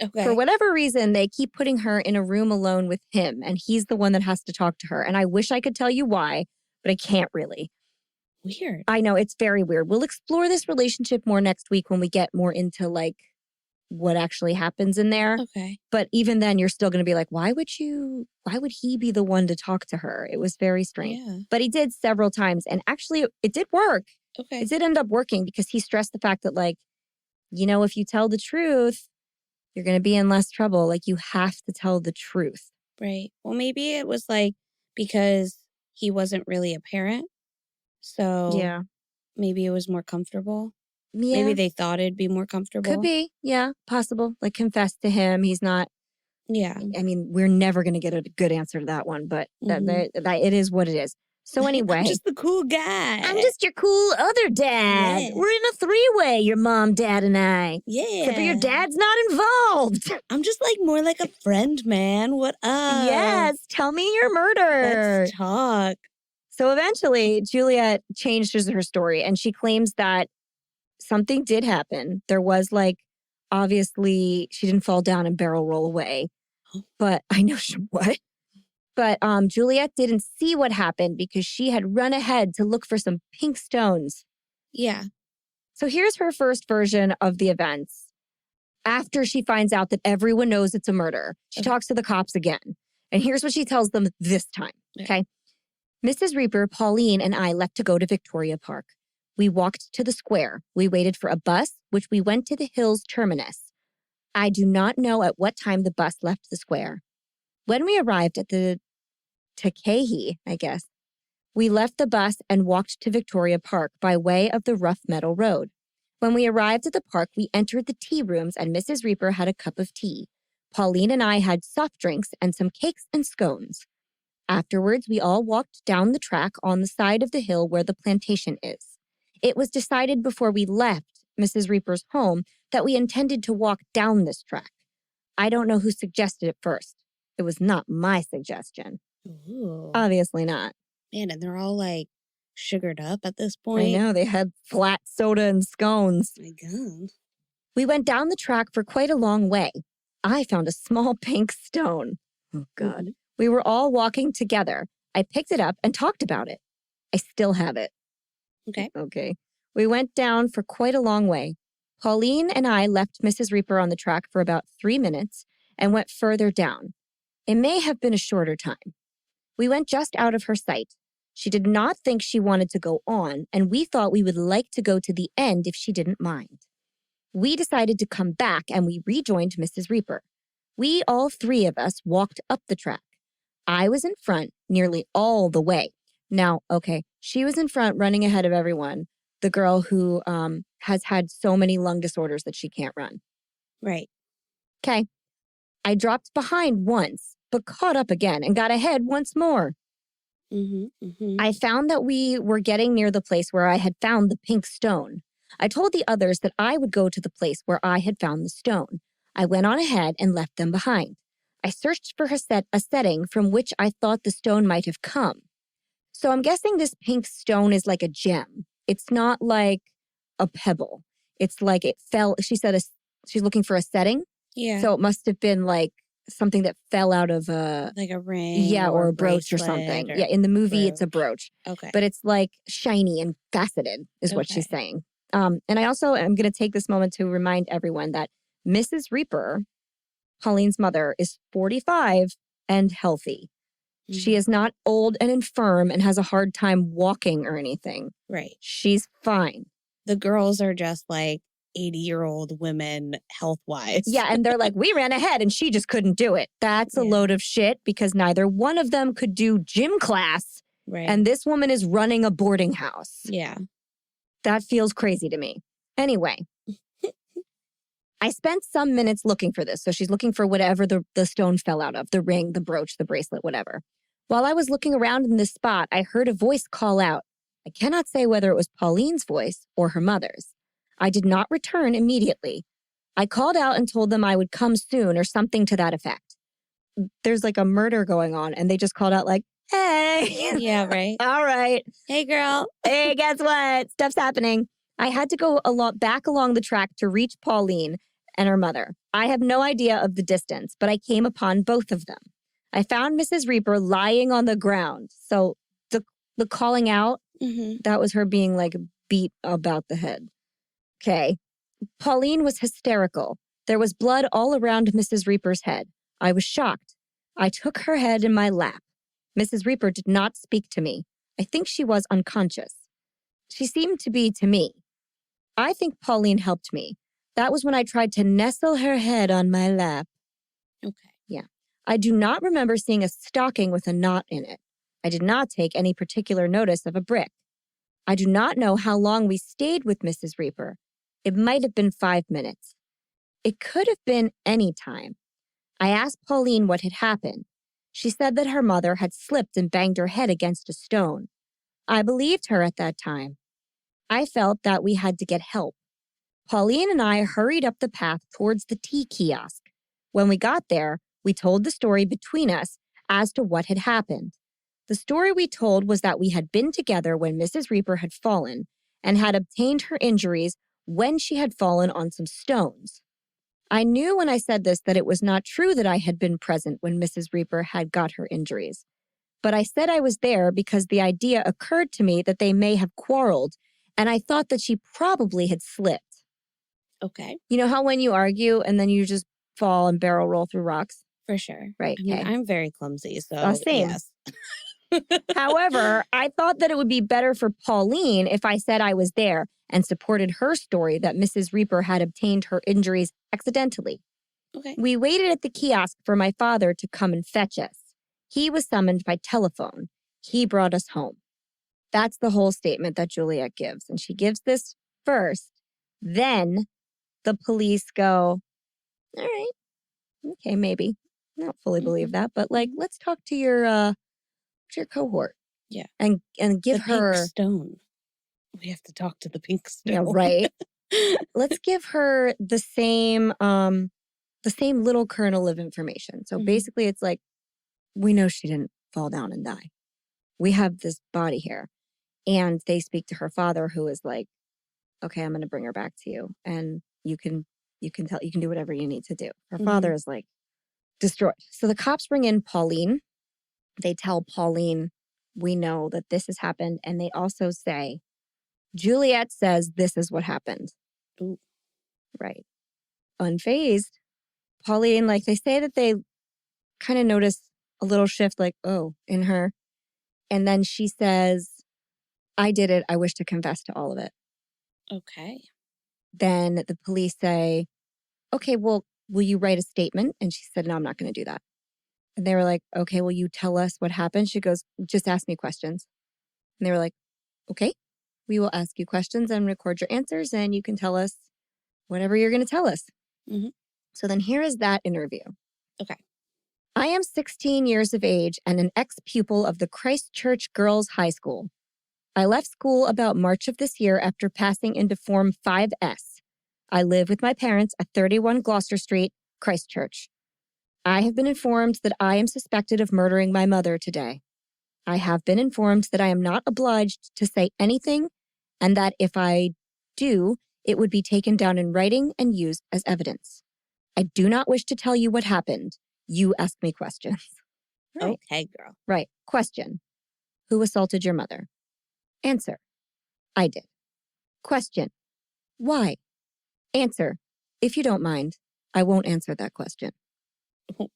Okay. For whatever reason, they keep putting her in a room alone with him, and he's the one that has to talk to her. And I wish I could tell you why, but I can't really. Weird. I know, it's very weird. We'll explore this relationship more next week when we get more into like what actually happens in there. Okay. But even then, you're still going to be like, why would he be the one to talk to her? It was very strange. Yeah. But he did several times, and actually it did work. Okay. It did end up working because he stressed the fact that, like, you know, if you tell the truth, you're going to be in less trouble. Like, you have to tell the truth. Right. Well, maybe it was like because he wasn't really a parent. So Yeah. maybe it was more comfortable. Yeah. Maybe they thought it'd be more comfortable. Could be. Yeah. Possible. Like, confess to him. He's not. Yeah. I mean, we're never going to get a good answer to that one, but that it is what it is. So anyway. I'm just the cool guy. I'm just your cool other dad. Yeah. We're in a 3-way, your mom, dad, and I. Yeah. Except for your dad's not involved. I'm just like more like a friend, man. What up? Yes. Tell me your murder. Let's talk. So eventually, Juliet changes her story, and she claims that something did happen. There was, like, obviously, she didn't fall down and barrel roll away. But I know what? But Juliet didn't see what happened because she had run ahead to look for some pink stones. Yeah. So here's her first version of the events. After she finds out that everyone knows it's a murder, she talks to the cops again. And here's what she tells them this time, okay? Mrs. Reaper, Pauline, and I left to go to Victoria Park. We walked to the square. We waited for a bus, which we went to the Hills terminus. I do not know at what time the bus left the square. When we arrived at the Takei, I guess, we left the bus and walked to Victoria Park by way of the rough metal road. When we arrived at the park, we entered the tea rooms and Mrs. Reaper had a cup of tea. Pauline and I had soft drinks and some cakes and scones. Afterwards, we all walked down the track on the side of the hill where the plantation is. It was decided before we left Mrs. Reaper's home that we intended to walk down this track. I don't know who suggested it first. It was not my suggestion. Ooh. Obviously not. Man, and they're all like sugared up at this point. I know, they had flat soda and scones. My God. We went down the track for quite a long way. I found a small pink stone. Oh, God. Mm-hmm. We were all walking together. I picked it up and talked about it. I still have it. Okay. We went down for quite a long way. Pauline and I left Mrs. Reaper on the track for about 3 minutes and went further down. It may have been a shorter time. We went just out of her sight. She did not think she wanted to go on, and we thought we would like to go to the end if she didn't mind. We decided to come back, and we rejoined Mrs. Reaper. We, all 3 of us, walked up the track. I was in front nearly all the way. Now, okay, she was in front running ahead of everyone, the girl who has had so many lung disorders that she can't run. Right. Okay. I dropped behind once, but caught up again and got ahead once more. Mm-hmm. Mm-hmm. I found that we were getting near the place where I had found the pink stone. I told the others that I would go to the place where I had found the stone. I went on ahead and left them behind. I searched for a setting from which I thought the stone might have come. So I'm guessing this pink stone is like a gem. It's not like a pebble. It's like it fell. She said she's looking for a setting. Yeah. So it must have been like something that fell out of a... Like a ring. Yeah, or a brooch or something. Yeah, in the movie, it's a brooch. Okay. But it's like shiny and faceted is what she's saying. And I also am going to take this moment to remind everyone that Mrs. Reaper, Pauline's mother, is 45 and healthy. Mm-hmm. She is not old and infirm and has a hard time walking or anything. Right. She's fine. The girls are just like 80-year-old women health-wise. Yeah, and they're like, we ran ahead and she just couldn't do it. That's a load of shit because neither one of them could do gym class. Right. And this woman is running a boarding house. Yeah. That feels crazy to me. Anyway, I spent some minutes looking for this. So she's looking for whatever the stone fell out of, the ring, the brooch, the bracelet, whatever. While I was looking around in this spot, I heard a voice call out. I cannot say whether it was Pauline's voice or her mother's. I did not return immediately. I called out and told them I would come soon or something to that effect. There's like a murder going on and they just called out like, hey. Yeah, right. All right. Hey, girl. Hey, guess what? Stuff's happening. I had to go back along the track to reach Pauline and her mother. I have no idea of the distance, but I came upon both of them. I found Mrs. Reaper lying on the ground. So the calling out, that was her being like beat about the head. Okay. Pauline was hysterical. There was blood all around Mrs. Reaper's head. I was shocked. I took her head in my lap. Mrs. Reaper did not speak to me. I think she was unconscious. She seemed to be to me. I think Pauline helped me. That was when I tried to nestle her head on my lap. Okay. Yeah. I do not remember seeing a stocking with a knot in it. I did not take any particular notice of a brick. I do not know how long we stayed with Mrs. Reaper. It might have been 5 minutes. It could have been any time. I asked Pauline what had happened. She said that her mother had slipped and banged her head against a stone. I believed her at that time. I felt that we had to get help. Pauline and I hurried up the path towards the tea kiosk. When we got there, we told the story between us as to what had happened. The story we told was that we had been together when Mrs. Reaper had fallen and had obtained her injuries when she had fallen on some stones. I knew when I said this that it was not true that I had been present when Mrs. Reaper had got her injuries. But I said I was there because the idea occurred to me that they may have quarreled, and I thought that she probably had slipped. Okay. You know how when you argue and then you just fall and barrel roll through rocks? For sure. Right. I mean, I'm very clumsy, so same. Yes. However, I thought that it would be better for Pauline if I said I was there and supported her story that Mrs. Reaper had obtained her injuries accidentally. Okay. We waited at the kiosk for my father to come and fetch us. He was summoned by telephone. He brought us home. That's the whole statement that Juliette gives. And she gives this first. Then the police go, all right, okay, maybe. I don't fully believe that, but like, let's talk to your cohort. Yeah. And give the her pink stone. We have to talk to the pink stone. Yeah, right. Let's give her the same little kernel of information. So basically it's like, we know she didn't fall down and die. We have this body here. And they speak to her father, who is like, okay, I'm going to bring her back to you. And you can do whatever you need to do. Her father is like destroyed. So the cops bring in Pauline. They tell Pauline, we know that this has happened. And they also say, Juliette says this is what happened. Ooh. Right. Unfazed. Pauline, like they say that they kind of notice a little shift, like, oh, in her. And then she says, I did it. I wish to confess to all of it. Okay. Then the police say, okay, well, will you write a statement? And she said, no, I'm not going to do that. And they were like, okay, will you tell us what happened? She goes, just ask me questions. And they were like, okay, we will ask you questions and record your answers and you can tell us whatever you're going to tell us. So then here is that interview. Okay. I am 16 years of age and an ex-pupil of the Christchurch Girls High School. I left school about March of this year after passing into Form 5S. I live with my parents at 31 Gloucester Street, Christchurch. I have been informed that I am suspected of murdering my mother today. I have been informed that I am not obliged to say anything and that if I do, it would be taken down in writing and used as evidence. I do not wish to tell you what happened. You ask me questions. Right. Okay, girl. Right. Question. Who assaulted your mother? Answer. I did. Question. Why? Answer. If you don't mind, I won't answer that question.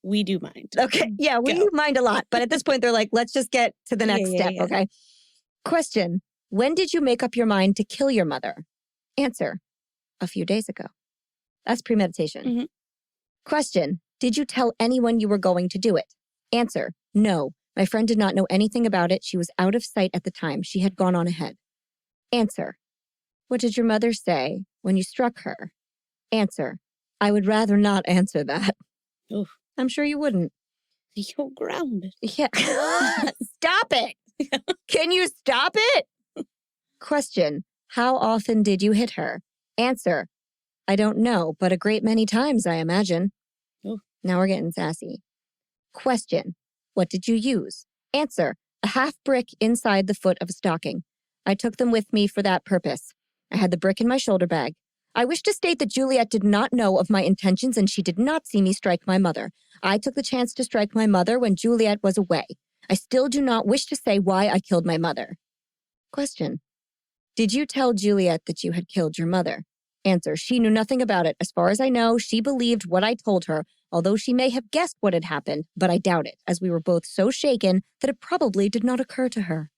We do mind. Okay. Yeah, we Go. mind a lot. But at this point, they're like, let's just get to the next step, Yeah. okay? Question. When did you make up your mind to kill your mother? Answer. A few days ago. That's premeditation. Mhm. Question. Did you tell anyone you were going to do it? Answer. No. My friend did not know anything about it. She was out of sight at the time. She had gone on ahead. Answer. What did your mother say when you struck her? Answer. I would rather not answer that. Oof. I'm sure you wouldn't. You're grounded. Yeah. Stop it. Can you stop it? Question. How often did you hit her? Answer. I don't know, but a great many times, I imagine. Ooh. Now we're getting sassy. Question. What did you use? Answer. A half brick inside the foot of a stocking. I took them with me for that purpose. I had the brick in my shoulder bag. I wish to state that Juliet did not know of my intentions and she did not see me strike my mother. I took the chance to strike my mother when Juliet was away. I still do not wish to say why I killed my mother. Question. Did you tell Juliet that you had killed your mother? Answer. She knew nothing about it. As far as I know, she believed what I told her, although she may have guessed what had happened, but I doubt it, as we were both so shaken that it probably did not occur to her.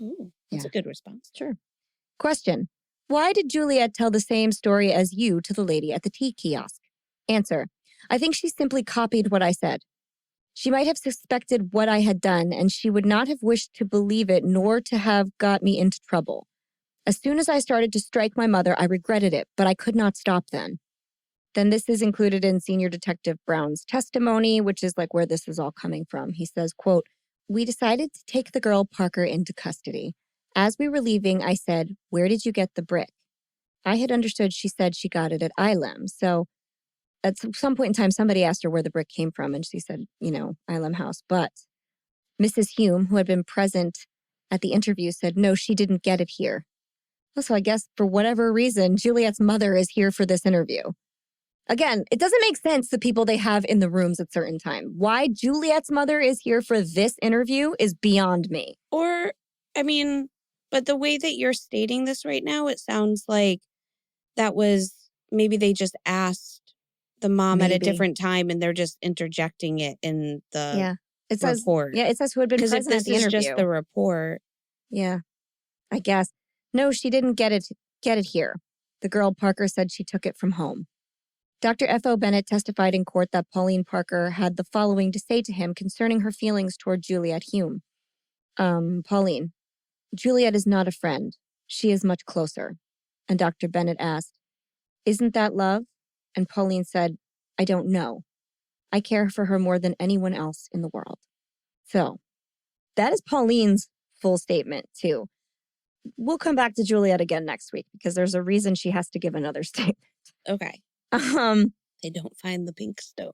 Ooh, that's a good response. Sure. Question. Why did Juliet tell the same story as you to the lady at the tea kiosk? Answer. I think she simply copied what I said. She might have suspected what I had done, and she would not have wished to believe it nor to have got me into trouble. As soon as I started to strike my mother, I regretted it, but I could not stop then. Then this is included in Senior Detective Brown's testimony, which is like where this is all coming from. He says, quote, we decided to take the girl Parker into custody. As we were leaving, I said, where did you get the brick? I had understood she said she got it at ILM. So at some point in time, somebody asked her where the brick came from, and she said, ILM House. But Mrs. Hume, who had been present at the interview, said, no, she didn't get it here. So I guess for whatever reason, Juliet's mother is here for this interview. Again, it doesn't make sense, the people they have in the rooms at certain time. Why Juliet's mother is here for this interview is beyond me. Or, but the way that you're stating this right now, it sounds like that was, maybe they just asked the mom at a different time and they're just interjecting it in the report. It says who had been present at the interview. Because if this is just the report. Yeah, I guess. No, she didn't get it here. The girl Parker said she took it from home. Dr. F.O. Bennett testified in court that Pauline Parker had the following to say to him concerning her feelings toward Juliette Hulme. Pauline, Juliet is not a friend. She is much closer. And Dr. Bennett asked, isn't that love? And Pauline said, I don't know. I care for her more than anyone else in the world. So that is Pauline's full statement too. We'll come back to Juliet again next week because there's a reason she has to give another statement. Okay. They don't find the pink stone.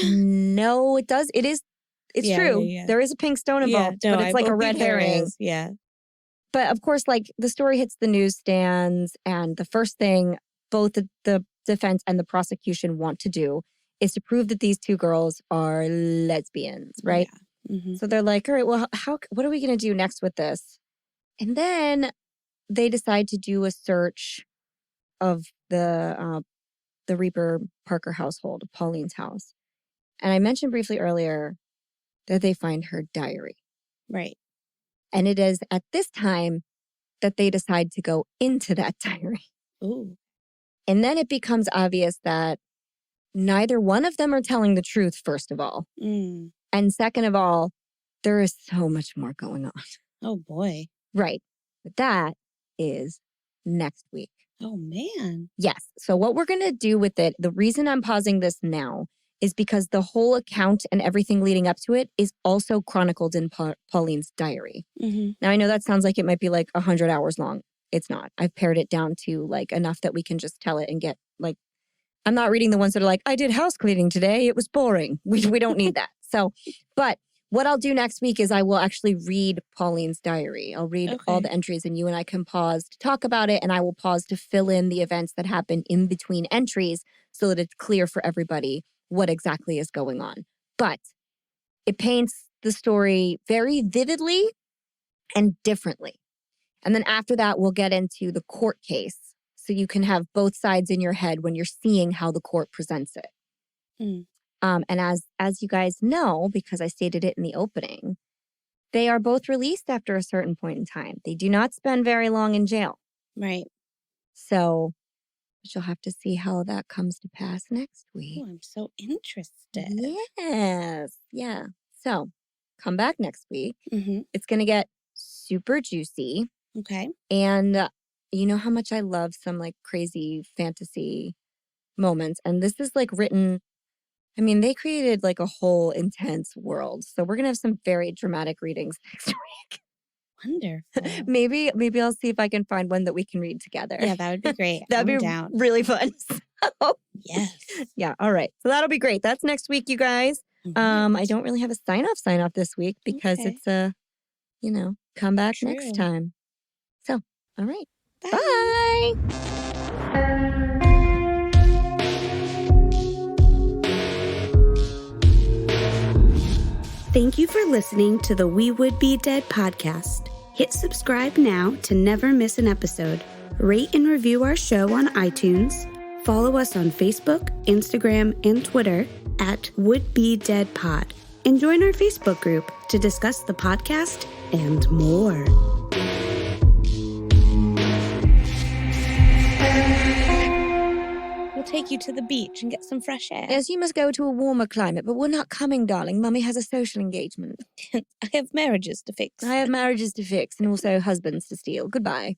No, it does. It's true. Yeah. There is a pink stone involved, but it's like a red herring. Yeah. But of course, like the story hits the newsstands, and the first thing both the defense and the prosecution want to do is to prove that these two girls are lesbians, right? Yeah. Mm-hmm. So they're like, all right, well, what are we going to do next with this? And then they decide to do a search of the Reaper Parker household, Pauline's house. And I mentioned briefly earlier that they find her diary. Right. And it is at this time that they decide to go into that diary. Ooh. And then it becomes obvious that neither one of them are telling the truth, first of all. Mm. And second of all, there is so much more going on. Oh, boy. Right. But that is next week. Oh, man. Yes. So what we're going to do with it, the reason I'm pausing this now is because the whole account and everything leading up to it is also chronicled in Pauline's diary. Now, I know that sounds like it might be like 100 hours long. It's not. I've pared it down to like enough that we can just tell it and get like, I'm not reading the ones that are like, I did house cleaning today. It was boring. We don't need that. So, but what I'll do next week is I will actually read Pauline's diary. I'll read all the entries and you and I can pause to talk about it. And I will pause to fill in the events that happen in between entries so that it's clear for everybody what exactly is going on. But it paints the story very vividly and differently. And then after that, we'll get into the court case. So you can have both sides in your head when you're seeing how the court presents it. And as you guys know, because I stated it in the opening, they are both released after a certain point in time. They do not spend very long in jail. Right. So you'll have to see how that comes to pass next week. Oh, I'm so interested. Yes. Yeah. So come back next week. It's going to get super juicy. Okay. And you know how much I love some like crazy fantasy moments. And this is like written, I mean, they created like a whole intense world. So we're going to have some very dramatic readings next week. Wonderful. Maybe I'll see if I can find one that we can read together. Yeah, that would be great. That'd be down. really fun. Yes. Yeah. All right. So that'll be great. That's next week, you guys. I don't really have a sign off this week because it's come back next time. So, all right. Bye. Thank you for listening to the We Would Be Dead podcast. Hit subscribe now to never miss an episode. Rate and review our show on iTunes. Follow us on Facebook, Instagram, and Twitter at Would Be Dead Pod. And join our Facebook group to discuss the podcast and more. We'll take you to the beach and get some fresh air. Yes, you must go to a warmer climate, but we're not coming, darling. Mummy has a social engagement. I have marriages to fix. I have marriages to fix and also husbands to steal. Goodbye.